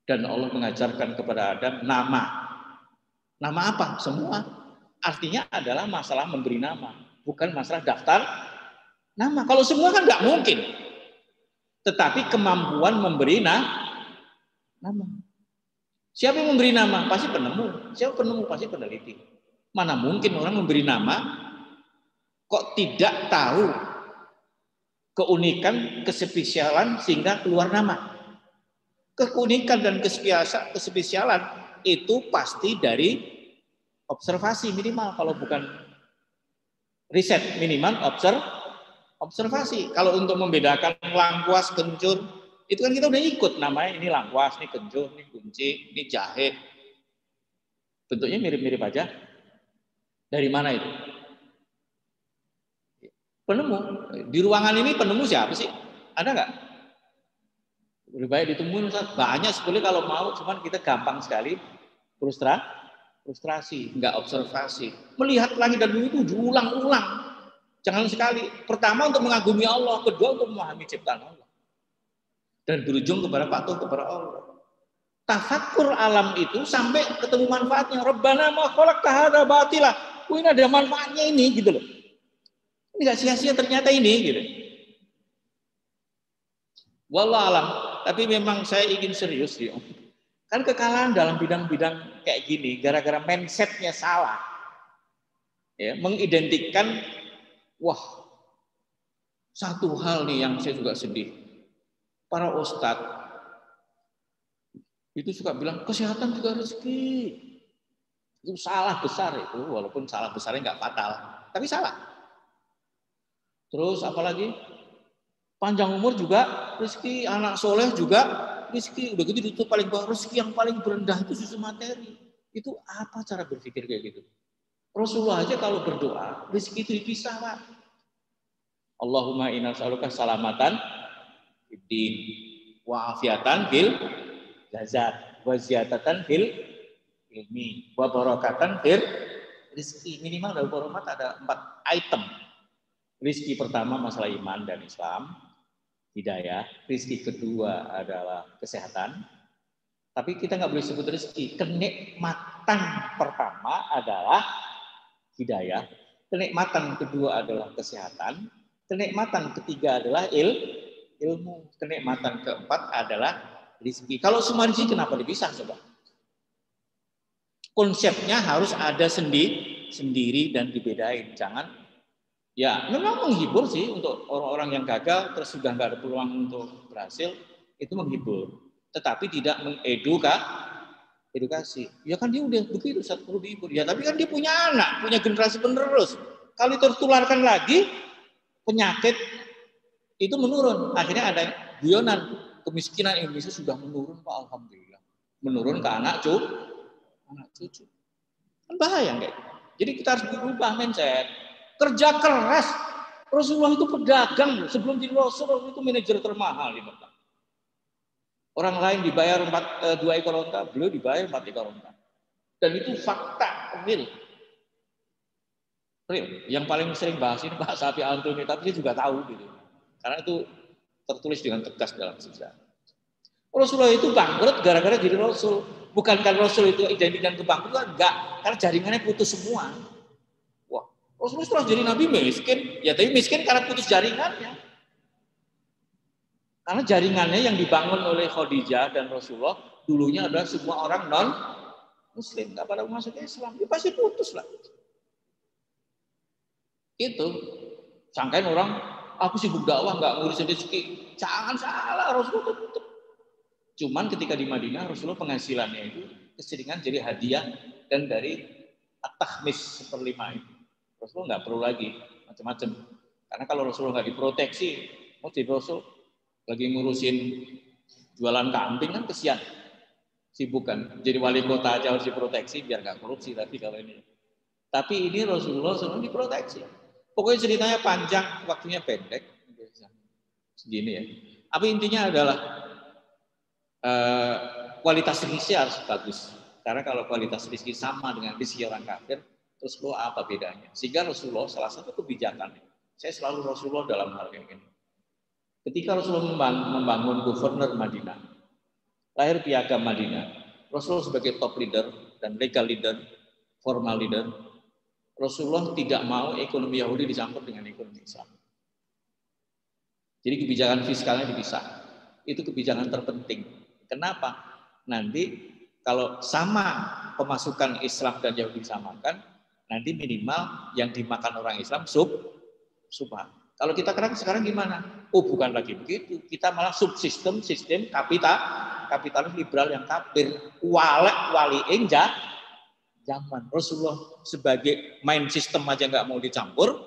Dan Allah mengajarkan kepada Adam nama. Nama apa? Semua. Artinya adalah masalah memberi nama, bukan masalah daftar nama. Kalau semua kan nggak mungkin. Tetapi kemampuan memberi nama. Siapa yang memberi nama? Pasti penemu. Siapa penemu? Pasti peneliti. Mana mungkin orang memberi nama kok tidak tahu keunikan, kespesialan sehingga keluar nama. Keunikan dan kespesialan itu pasti dari observasi minimal, kalau bukan riset minimal observasi. Kalau untuk membedakan langkuas, kencur, itu kan kita udah ikut namanya, ini langkuas, ini kencur, ini kunci, ini jahe. Bentuknya mirip-mirip aja. Dari mana itu? Penemu. Di ruangan ini penemu siapa sih? Ada nggak? Lebih baik ditemuin Ustaz. Banyak sebenarnya kalau mau, cuman kita gampang sekali frustrasi, nggak observasi. Melihat langit dan bumi itu diulang-ulang. Jangan sekali. Pertama untuk mengagumi Allah, kedua untuk memahami ciptaan Allah. Dan berujung kepada patuh kepada Allah. Tafakkur alam itu sampai ketemu manfaatnya. Rabbana ma khalaqta hadza batila. Ini ada manfaatnya ini gitu loh. Ini nggak sia-sia ternyata ini gitu. Wallahu alam. tapi memang saya ingin serius ya. Kan kekalahan dalam bidang-bidang kayak gini gara-gara mindsetnya salah. Ya, mengidentikan, wah, satu hal nih yang saya juga sedih. Para ustadz itu suka bilang kesehatan juga rezeki. Itu salah besar itu, walaupun salah besarnya nggak fatal, tapi salah. Terus apalagi panjang umur juga rezeki, anak soleh juga rezeki. Udah gitu itu paling bawah, rezeki yang paling berendah itu susu materi. Itu apa cara berpikir kayak gitu? Rasulullah aja kalau berdoa rezeki itu dipisah, Pak. Allahumma inna nas'aluka salamatan fiddin wa afiatan fil lazat wa ziyadatan fil ilmi wa barakatan fil rizki. Minimal dalam Al-Quran ada 4 item. Rizki pertama masalah iman dan Islam, hidayah. Rizki kedua adalah kesehatan. Tapi kita nggak boleh sebut rizki. Kenikmatan pertama adalah hidayah. Kenikmatan kedua adalah kesehatan. Kenikmatan ketiga adalah ilmu. Kenikmatan keempat adalah rizki. Kalau semua rizki kenapa dipisah coba? Konsepnya harus ada sendiri dan dibedain. Jangan, ya memang menghibur sih untuk orang-orang yang gagal terus sudah nggak ada peluang untuk berhasil, itu menghibur. Tetapi tidak mengedukasi. Ya kan dia udah begitu, saat perlu dihibur. Ya tapi kan dia punya anak, punya generasi penerus. Kalau tertularkan lagi, penyakit itu menurun. Akhirnya ada guyonan, kemiskinan Indonesia sudah menurun, Pak, alhamdulillah. Menurun ke anak cucu. Kan bahaya kayak gitu. Jadi kita harus berubah mindset. Kerja keras. Rasulullah itu pedagang. Sebelum jadi Rasul itu manajer termahal di Mekah. Orang lain dibayar 2 ekor onta, beliau dibayar 4 ekor onta. Dan itu fakta real. Yang paling sering bahas ini Pak Safi Antoni, tapi saya juga tahu gitu. Karena itu tertulis dengan tegas dalam sejarah. Rasulullah itu bangkrut gara-gara jadi Rasul. Bukan karena Rasul itu identik dengan kebangkrutan, enggak. Karena jaringannya putus semua. Wah, Rasulullah setelah jadi Nabi miskin. Ya tapi miskin karena putus jaringannya. Karena jaringannya yang dibangun oleh Khadijah dan Rasulullah dulunya adalah semua orang non-Muslim. Enggak pada masuk Islam. Ya pasti putus lah. Itu. Sangkain orang, aku sibuk dakwah, enggak ngurusin rezeki. Jangan salah, Rasulullah tetap. Cuman ketika di Madinah, Rasulullah penghasilannya itu keseringan jadi hadiah dan dari at-takhmis 1/5 itu. Rasulullah nggak perlu lagi macam-macam. Karena kalau Rasulullah nggak diproteksi, mau jadi Rasul lagi ngurusin jualan kambing kan kesian. Sibuk kan. Jadi wali kota aja harus diproteksi biar nggak korupsi tapi kalau ini. Tapi ini Rasulullah selalu diproteksi. Pokoknya ceritanya panjang, waktunya pendek. Segini ya. Apa intinya adalah kualitas rezeki harus bagus. Karena kalau kualitas rezeki sama dengan rezeki orang kafir, terus lo apa bedanya? Sehingga Rasulullah salah satu kebijakan, saya selalu Rasulullah dalam hal yang ini. Ketika Rasulullah membangun gubernur Madinah, lahir piagam Madinah, Rasulullah sebagai top leader dan legal leader, formal leader, Rasulullah tidak mau ekonomi Yahudi dicampur dengan ekonomi Islam. Jadi kebijakan fiskalnya dipisah. Itu kebijakan terpenting. Kenapa? Nanti kalau sama pemasukan Islam dan Yahudi disamakan, nanti minimal yang dimakan orang Islam subhan. Kalau kita sekarang gimana? Oh bukan lagi begitu. Kita malah subsistem sistem kapitalis liberal yang kafir. Waliing zaman Rasulullah sebagai main sistem aja nggak mau dicampur.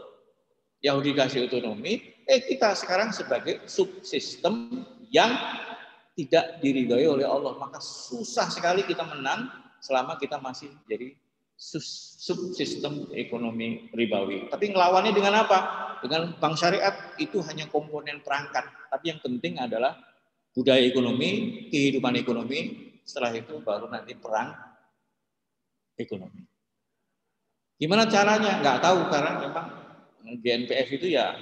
Yahudi kasih otonomi. Kita sekarang sebagai subsistem yang tidak diridhoi oleh Allah, maka susah sekali kita menang selama kita masih jadi subsistem ekonomi ribawi. Tapi ngelawannya dengan apa? Dengan bank syariat itu hanya komponen perangkat. Tapi yang penting adalah budaya ekonomi, kehidupan ekonomi. Setelah itu baru nanti perang ekonomi. Gimana caranya? Nggak tahu karena memang GNPF itu ya,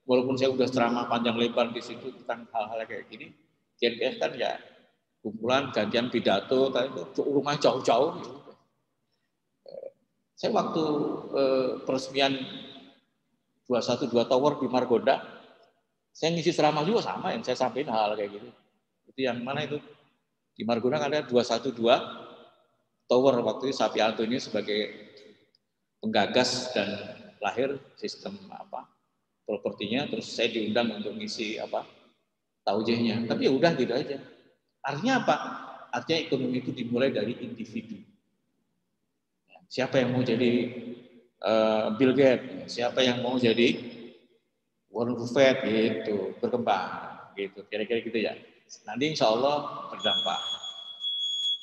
walaupun saya udah ceramah panjang lebar di situ tentang hal-hal kayak gini. GNPF kan ya kumpulan gantian pidato, kan itu rumah jauh-jauh. Saya waktu peresmian 212 Tower di Margonda, saya ngisi ceramah juga sama yang saya sampaikan hal kayak gitu. Itu yang mana itu? Di Margonda ada 212 tower waktu itu Sapianto ini sebagai penggagas dan lahir sistem propertinya, terus saya diundang untuk ngisi taujihnya. Tapi ya udah gitu aja. Artinya apa? Artinya ekonomi itu dimulai dari individu. Siapa yang mau jadi Bill Gates, siapa yang mau jadi Warren Buffett gitu, berkembang gitu, kira-kira gitu ya. Nanti insya Allah berdampak.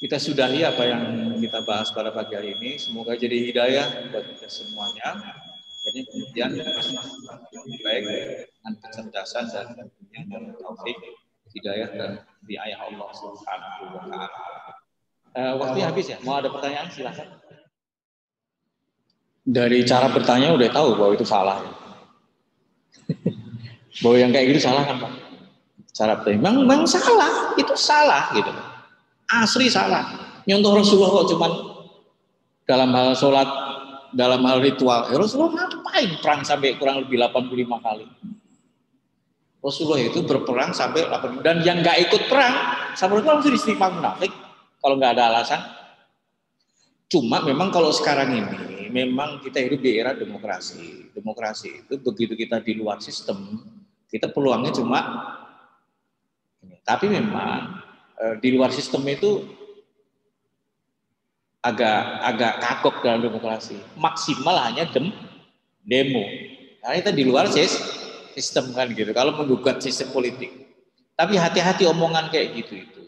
Kita sudahi apa yang kita bahas pada pagi hari ini. Semoga jadi hidayah buat kita semuanya. Jadi kemudian baik dengan kecerdasan dan tentunya dengan taufik hidayah dan ayah Allah Subhanahu wa taala. Waktunya habis ya. Mau ada pertanyaan silakan. Dari cara bertanya udah tahu bahwa itu salah. Bahwa yang kayak gitu salah kan Pak? Cara bertanya memang salah, itu salah gitu. Asli salah. Nyontoh Rasulullah kok cuman dalam hal sholat, dalam hal ritual. Rasulullah ngapain perang sampai kurang lebih 85 kali? Rasulullah itu berperang sampai 80, dan yang nggak ikut perang sama Rasulullah langsung istimewa munafik kalau nggak ada alasan. Cuma memang kalau sekarang ini memang kita hidup di era demokrasi. Demokrasi itu begitu kita di luar sistem, kita peluangnya cuma ini. Tapi memang di luar sistem itu agak kagok dalam demokrasi. Maksimal hanya demo. Karena kita di luar sistem kan gitu. Kalau menggugat sistem politik. Tapi hati-hati omongan kayak gitu itu.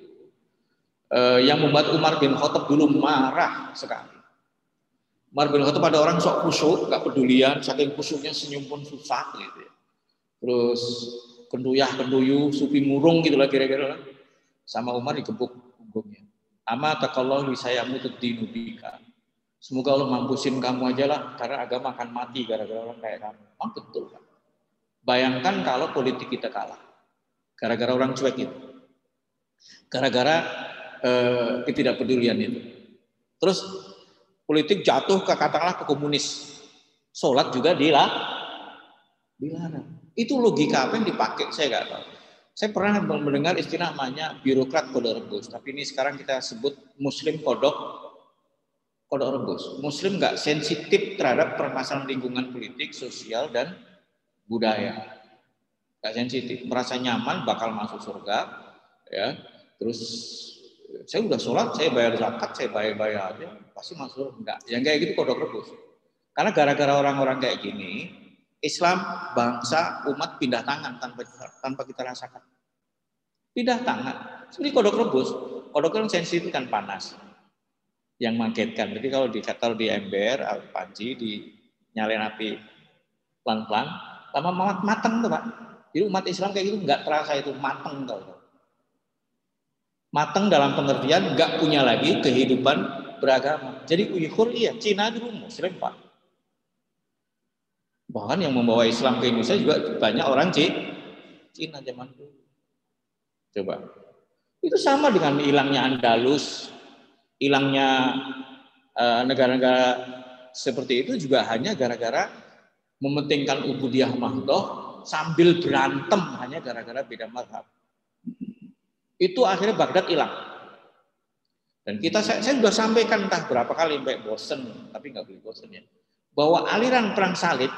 Yang membuat Umar bin Khattab dulu marah sekali. Umar bin Khattab ada orang sok khusyuk, gak pedulian, saking khusyuknya senyum pun susah gitu ya. Terus kenduyah-kenduyu, supi murung gitu lah kira-kira. Sama Umar dikebuk punggungnya. Ama takallahu lisayamu tadinu bika. Semoga Allah mampusin kamu aja lah, karena agama akan mati gara-gara orang kayak kamu. Betul kan? Bayangkan kalau politik kita kalah. Gara-gara orang cuek itu. Gara-gara ketidakpedulian itu. Terus politik jatuh katakanlah ke komunis. Sholat juga dilarang. Itu logika apa yang dipakai? Saya nggak tahu. Saya pernah mendengar istilah namanya birokrat kodok rebus. Tapi ini sekarang kita sebut muslim kodok rebus. Muslim nggak sensitif terhadap permasalahan lingkungan politik, sosial, dan budaya. Nggak sensitif. Merasa nyaman bakal masuk surga. Ya. Terus saya udah sholat, saya bayar zakat, saya bayar aja, pasti masuk. Enggak, yang kayak gitu kodok rebus. Karena gara-gara orang-orang kayak gini, Islam, bangsa, umat pindah tangan tanpa kita rasakan. Pindah tangan. Seperti kodok rebus. Kodok yang sensitif kan panas, yang mengagetkan. Jadi kalau ditaruh di ember, panci, dinyalain api pelan-pelan, lama matang tuh Pak. Jadi umat Islam kayak gitu nggak terasa itu matang tuh. Matang dalam pengertian nggak punya lagi kehidupan beragama. Jadi Uyghur iya, Cina dulu Muslim Pak. Bahkan yang membawa Islam ke Indonesia juga banyak orang Cina zaman dulu. Coba. Itu sama dengan hilangnya Andalus, hilangnya negara-negara seperti itu juga hanya gara-gara mementingkan ubudiyah mahdoh sambil berantem hanya gara-gara beda mazhab. Itu akhirnya Baghdad hilang. Dan saya sudah sampaikan entah berapa kali sampai bosen, tapi nggak boleh bosen ya, bahwa aliran perang salib,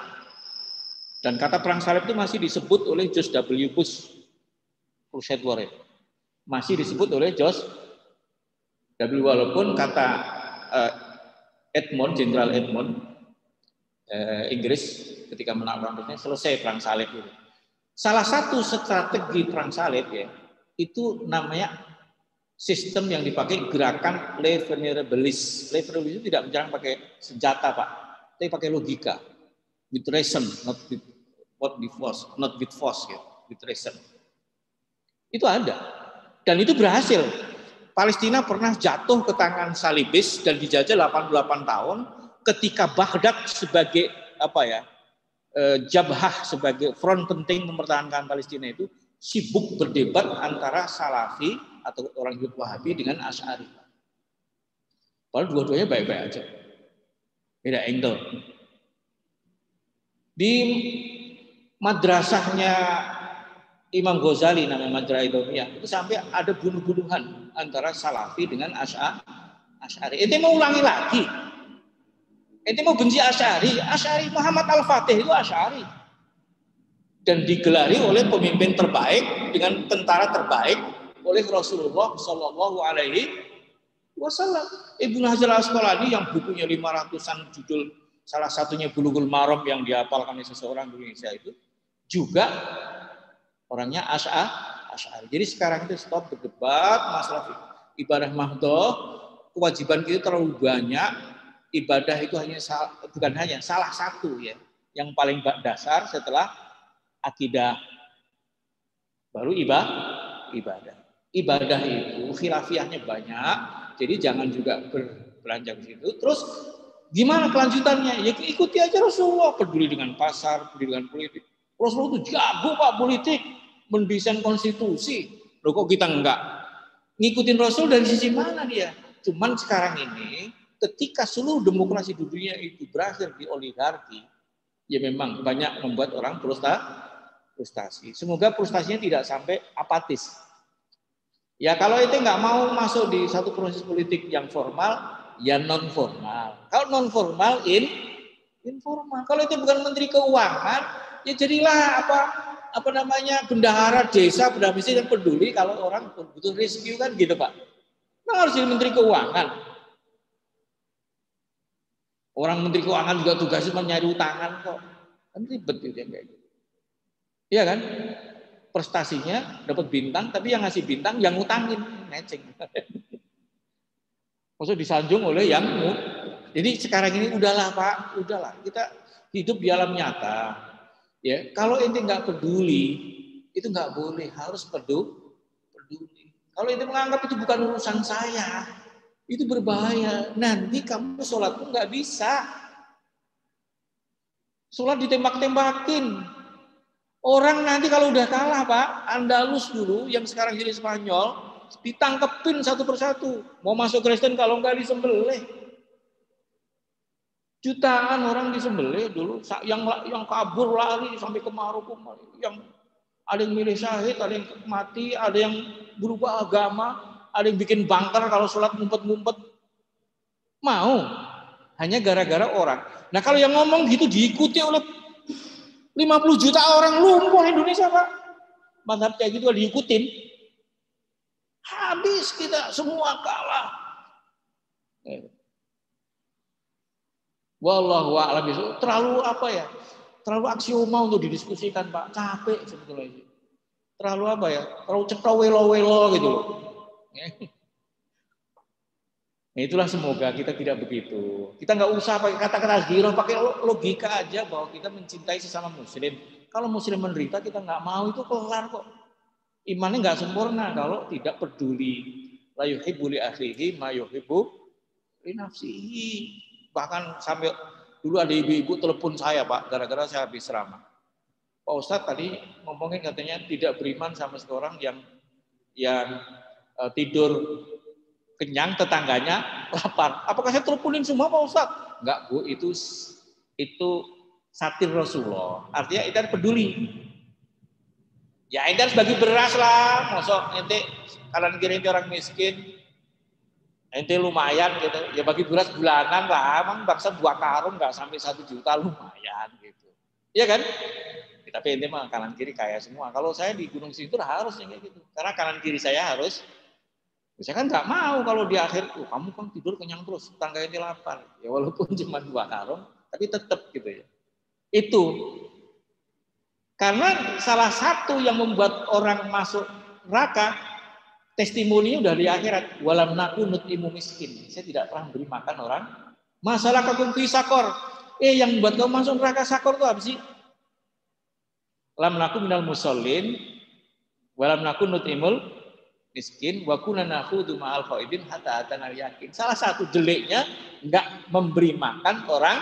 dan kata perang salib itu masih disebut oleh George W. Bush, Crusade War, masih disebut oleh George W. Walaupun kata Jenderal Edmund Inggris ketika menang perang selesai perang salib itu. Salah satu strategi perang salib ya, itu namanya sistem yang dipakai gerakan Le Venerabilis. Le Venerabilis itu tidak menyerang pakai senjata Pak, tapi pakai logika, with reason, not with force, gitu. With reason. Itu ada, dan itu berhasil. Palestina pernah jatuh ke tangan Salibis dan dijajah 88 tahun. Ketika Baghdad sebagai Jabhah sebagai front penting mempertahankan Palestina itu sibuk berdebat antara Salafi atau orang Wahabi dengan Asy'ari. Padahal dua-duanya baik-baik aja. Beda angle. Di madrasahnya Imam Ghazali namanya Madrasah Ilmiah itu sampai ada bunuh-bunuhan antara Salafi dengan Asy'ari. Ente mau ulangi lagi? Ente mau benci Asy'ari? Asy'ari Muhammad Al-Fatih itu Asy'ari. Dan digelari oleh pemimpin terbaik dengan tentara terbaik oleh Rasulullah Shallallahu Alaihi Wasallam. Ibnu Hajar Al-Asqalani yang bukunya 500-an judul, salah satunya Bulughul Maram yang dihafalkan oleh seseorang di Indonesia itu juga orangnya Asy'ari. Jadi sekarang itu stop berdebat masalah ibadah mahdoh, kewajiban itu terlalu banyak, ibadah itu bukan hanya salah satu ya, yang paling dasar setelah akidah, baru ibadah. Ibadah itu khilafiahnya banyak, jadi jangan juga beranjak ke situ. Terus gimana kelanjutannya? Ya ikuti aja Rasulullah, peduli dengan pasar, peduli dengan politik. Rasulullah itu jago Pak politik, mendesain konstitusi. Loh kok kita enggak? Ngikutin Rasul dari sisi mana dia? Cuman sekarang ini ketika seluruh demokrasi di dunia itu berakhir di oligarki, ya memang banyak membuat orang frustasi. Semoga frustasinya tidak sampai apatis. Ya kalau itu nggak mau masuk di satu proses politik yang formal, ya non formal. Kalau non formal, informal. Kalau itu bukan Menteri Keuangan, ya jadilah apa namanya bendahara desa, bendahara desa yang peduli kalau orang butuh rescue kan gitu Pak. Nah, harus jadi Menteri Keuangan. Orang Menteri Keuangan juga tugasnya cuma nyari utangan kok. Kan ribet itu yang kayak gitu. Iya kan? Prestasinya dapat bintang, tapi yang ngasih bintang yang ngutangin, matching. Maksudnya disanjung oleh yang jadi sekarang ini udahlah Pak, udahlah kita hidup di alam nyata. Ya, kalau ente nggak peduli, itu nggak boleh, harus peduli. Kalau ente menganggap itu bukan urusan saya, itu berbahaya. Nanti kamu sholat pun nggak bisa. Sholat ditembak-tembakin. Orang nanti kalau udah kalah Pak, Andalus dulu yang sekarang jadi Spanyol, ditangkepin satu persatu. Mau masuk Kristen kalau nggak disembelih. Jutaan orang disembelih dulu, yang kabur lari sampai ke Maroko, yang ada yang milih syahid, ada yang mati, ada yang berubah agama, ada yang bikin bunker kalau sholat ngumpet-ngumpet. Mau, hanya gara-gara orang. Nah kalau yang ngomong gitu diikuti oleh 50 juta orang, lumpuh Indonesia Pak. Mantap kayak gitu diikutin. Habis kita semua kalah. Wallahu a'lam bishawab. Terlalu apa ya? Terlalu aksioma untuk didiskusikan Pak. Capek sebetulnya itu. Terlalu apa ya? Terlalu cetok welo-welo gitu loh. Nah, itulah semoga kita tidak begitu. Kita nggak usah pakai kata-kata hero, pakai logika aja bahwa kita mencintai sesama muslim. Kalau muslim menderita kita nggak mau, itu kelar kok. Imannya nggak sempurna kalau tidak peduli. La yuhibbu li akhihi ma yuhibbu li nafsihi. Bahkan sampai dulu ada ibu-ibu telepon saya Pak, gara-gara saya habis ceramah. Pak Ustadz tadi ngomongin katanya tidak beriman sama seorang yang tidur kenyang, tetangganya lapar. Apakah saya teleponin semua Pak Ustadz? Enggak Bu, itu satir Rasulullah. Artinya itu peduli. Ya ente harus bagi beras lah, mosok ente kanan kiri ente orang miskin, ente lumayan gitu. Ya bagi beras bulanan lah, emang bangsa buah karung nggak sampai 1 juta lumayan gitu. Iya kan? Ya, tapi ente mah kanan kiri kaya semua. Kalau saya di Gunung Sindur harus kayak gitu, karena kanan kiri saya harus. Saya kan nggak mau kalau di akhir, kamu kan tidur kenyang terus, tetangganya lapar. Ya walaupun cuma 2 karung, tapi tetap gitu ya. Itu karena salah satu yang membuat orang masuk neraka, testimoninya udah di akhirat. Walam naku nut'imu miskin. Saya tidak pernah beri makan orang. Masalah kakum fi sakor. Yang membuat kamu masuk neraka sakor itu apa sih? Lam naku minal musallin, walam naku nut'imul miskin wa kunna nakhudhu ma'al qaidin hatta atana yakin. Salah satu jeleknya enggak memberi makan orang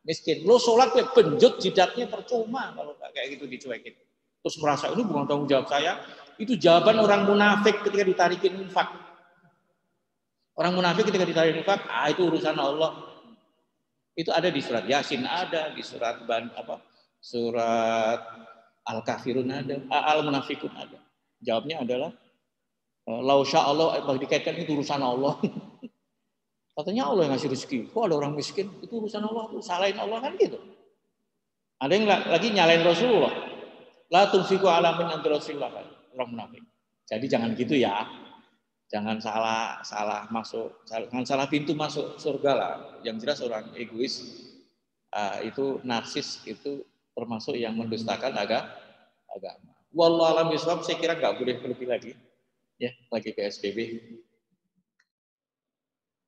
miskin. Lo sholat ya benjut jidatnya percuma kalau kayak gitu dicuekin. Terus merasa ini bukan tanggung jawab saya. Itu jawaban orang munafik ketika ditarikin infak. Orang munafik ketika ditarikin infak, itu urusan Allah. Itu ada di surat Yasin, ada di surat surat Al-kafirun ada, al-munafikun ada. Jawabnya adalah lau sya Allah dikaitkan itu urusan Allah. Katanya Allah yang ngasih rezeki. Kok ada orang miskin? Itu urusan Allah, salahin Allah kan gitu. Ada yang lagi nyalain Rasulullah. La tunfiqu ala min Rasulullah. Orang munafik. Jadi jangan gitu ya. Jangan salah masuk, jangan salah pintu masuk surga lah. Yang jelas orang egois itu narsis itu termasuk yang mendustakan agama. Wallahu a'lam bishawab, saya kira nggak boleh lebih lagi. Ya, lagi PSBB.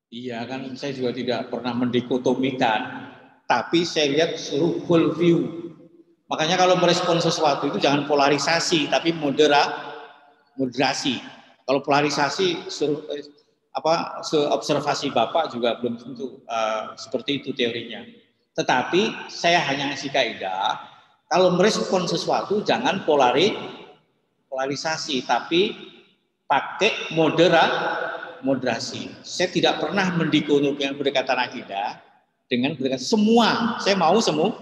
Iya kan, saya juga tidak pernah mendikotomikan, tapi saya lihat seluruh full view. Makanya kalau merespon sesuatu itu jangan polarisasi, tapi moderasi. Kalau polarisasi, seobservasi Bapak juga belum tentu seperti itu teorinya. Tetapi saya hanya ngasih kaidah, kalau merespon sesuatu jangan polarisasi, tapi pakai moderasi. Saya tidak pernah mendikotomikan pendekatan akidah dengan pendekatan semua. Saya mau semua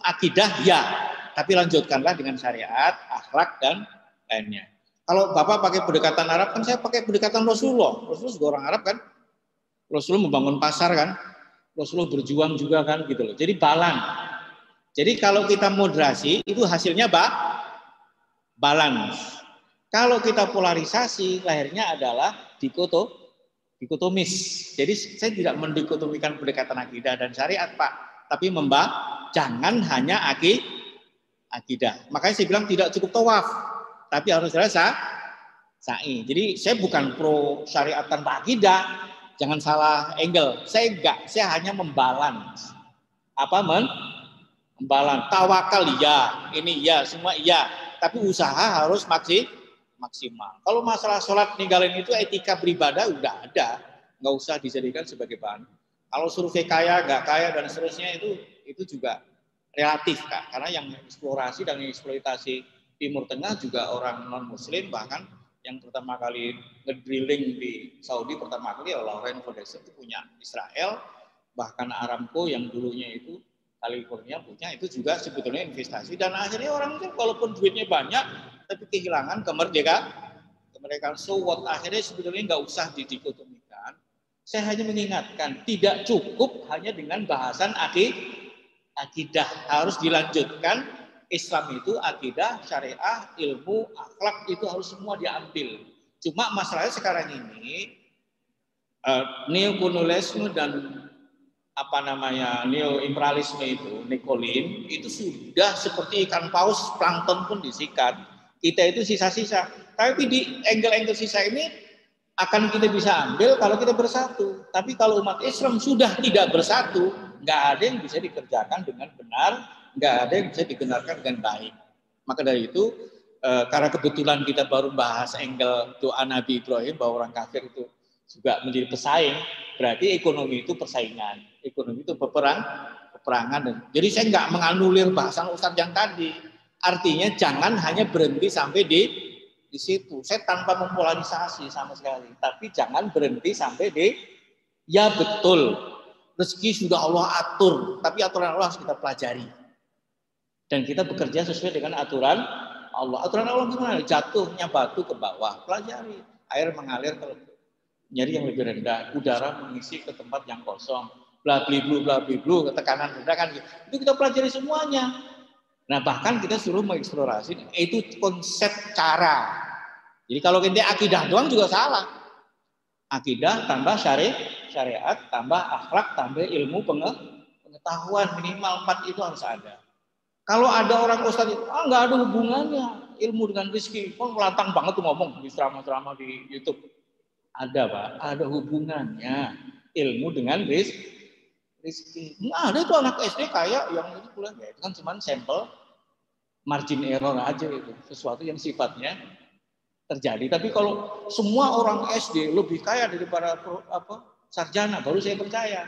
akidah ya, tapi lanjutkanlah dengan syariat, akhlak dan lainnya. Kalau Bapak pakai pendekatan Arab kan saya pakai pendekatan Rasulullah. Rasulullah juga orang Arab kan. Rasulullah membangun pasar kan. Rasulullah berjuang juga kan gitu loh. Jadi balance. Jadi kalau kita moderasi itu hasilnya balance. Kalau kita polarisasi lahirnya adalah dikotomis. Jadi saya tidak mendikotomikan pendekatan akidah dan syariat, Pak, tapi jangan hanya akidah. Makanya saya bilang tidak cukup tawaf, tapi harus ada sa'i. Jadi saya bukan pro syariat tanpa akidah, jangan salah angle. Saya enggak, saya hanya membalance. Membalance. Tawakal ya, ini ya, semua iya, tapi usaha harus maksimal. Kalau masalah sholat ninggalin itu etika beribadah udah ada, nggak usah dijadikan sebagai bahan. Kalau survei kaya, nggak kaya dan seterusnya itu juga relatif Kak, karena yang eksplorasi dan eksploitasi Timur Tengah juga orang non Muslim, bahkan yang pertama kali ngedrilling di Saudi pertama kali Lauren Foundation itu punya Israel, bahkan Aramco yang dulunya itu California punya itu juga sebetulnya investasi, dan akhirnya orang itu walaupun duitnya banyak tapi kehilangan kemerdekaan. So what, akhirnya sebetulnya nggak usah didikotomikan. Saya hanya mengingatkan tidak cukup hanya dengan bahasan akidah, harus dilanjutkan. Islam itu akidah, syariah, ilmu, akhlak itu harus semua diambil. Cuma masalahnya sekarang ini neokolonialisme dan neoimperialisme itu, nekolin, itu sudah seperti ikan paus, plankton pun disikat. Kita itu sisa-sisa. Tapi di angle-angle sisa ini akan kita bisa ambil kalau kita bersatu. Tapi kalau umat Islam sudah tidak bersatu, nggak ada yang bisa dikerjakan dengan benar, nggak ada yang bisa digenarkan dengan baik. Maka dari itu, karena kebetulan kita baru bahas angle doa Nabi Ibrahim bahwa orang kafir itu juga menjadi pesaing, berarti ekonomi itu persaingan, ekonomi itu peperangan. Jadi saya nggak menganulir bahasan Ustadz yang tadi, artinya jangan hanya berhenti sampai di situ. Saya tanpa mempolarisasi sama sekali, tapi jangan berhenti sampai di ya betul rezeki sudah Allah atur, tapi aturan Allah harus kita pelajari dan kita bekerja sesuai dengan aturan Allah. Aturan Allah gimana? Jatuhnya batu ke bawah, pelajari. Air mengalir ke nyari yang lebih rendah, udara mengisi ke tempat yang kosong, bla bliblu, tekanan rendah kan, itu kita pelajari semuanya. Nah bahkan kita suruh mengeksplorasi, itu konsep cara. Jadi kalau kita akidah doang juga salah. Akidah tambah syariat, tambah akhlak, tambah ilmu pengetahuan, minimal 4 itu harus ada. Kalau ada orang ustadz itu, nggak ada hubungannya ilmu dengan rezeki, melantang banget tuh ngomong di ceramah-ceramah di YouTube. Ada Pak, ada hubungannya ilmu dengan rezeki. Nggak ada itu anak SD kaya yang itu kuliah, ya itu kan cuma sampel margin error aja itu, sesuatu yang sifatnya terjadi. Tapi kalau semua orang SD lebih kaya daripada sarjana, baru saya percaya.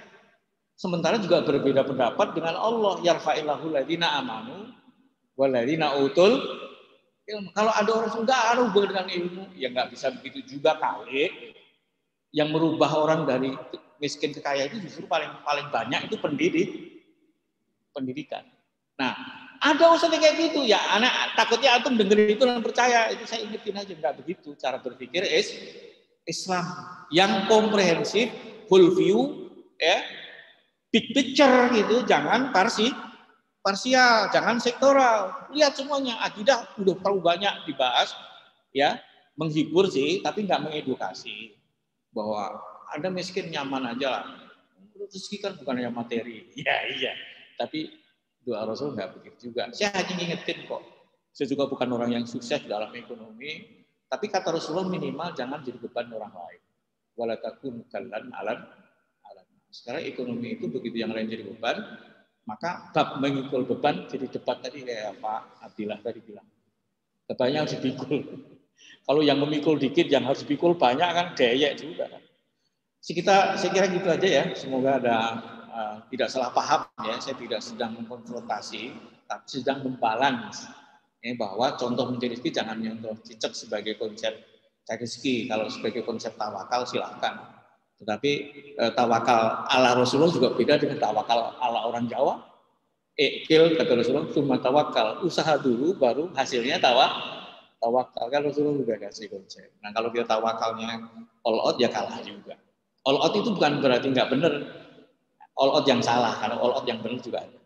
Sementara juga berbeda pendapat dengan Allah, yarfa'illahu ladina amanu waladina utul ilmu. Kalau ada orang enggak ada hubungan dengan ilmu, ya nggak bisa begitu juga kali. Yang merubah orang dari miskin ke kaya itu justru paling banyak itu pendidikan. Nah, Ada ustaz kayak gitu ya, anak takutnya antum dengerin itu dan percaya. Itu saya ingetin aja, enggak begitu cara berpikir Islam yang komprehensif, full view, ya, big picture gitu, jangan parsial, jangan sektoral. Lihat semuanya, akidah udah terlalu banyak dibahas, ya, menghibur sih, tapi nggak mengedukasi. Bahwa Anda miskin nyaman aja lah. Rezeki kan bukan hanya materi. Iya. Tapi doa Rasul nggak begitu juga. Saya hanya ngingetin kok. Saya juga bukan orang yang sukses dalam ekonomi, tapi kata Rasulullah minimal jangan jadi beban orang lain. Wala takun kallan alam. Sekarang ekonomi itu begitu yang lain jadi beban, maka bab mengikul beban jadi debat tadi kayak Pak Abdillah tadi bilang. Bebannya harus dipikul. Kalau yang memikul dikit, yang harus dipikul banyak kan dayek juga. Saya kira gitu aja ya. Semoga ada tidak salah paham ya. Saya tidak sedang mengkonfrontasi, tapi sedang membalance. Bahwa contoh mencari rezeki jangan nyontoh cicak sebagai konsep cari rezeki. Kalau sebagai konsep tawakal silahkan. Tetapi tawakal ala Rasulullah juga beda dengan tawakal ala orang Jawa. Ikil kata Rasulullah cuma tawakal, usaha dulu baru hasilnya tawakal. Kan Rasulullah juga kasih konsep. Nah kalau kita tawakalnya all out ya kalah juga. All out itu bukan berarti nggak benar. All out yang salah, karena all out yang benar juga ada.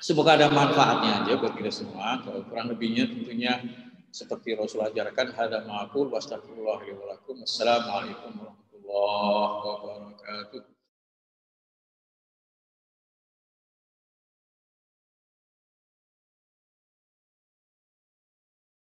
Semoga ada manfaatnya aja buat kita semua. Kalau kurang lebihnya tentunya seperti Rasulullah ajarkan, hada ma'akul, wastagfirullahaladzim. Wassalamualaikum warahmatullahi wabarakatuh.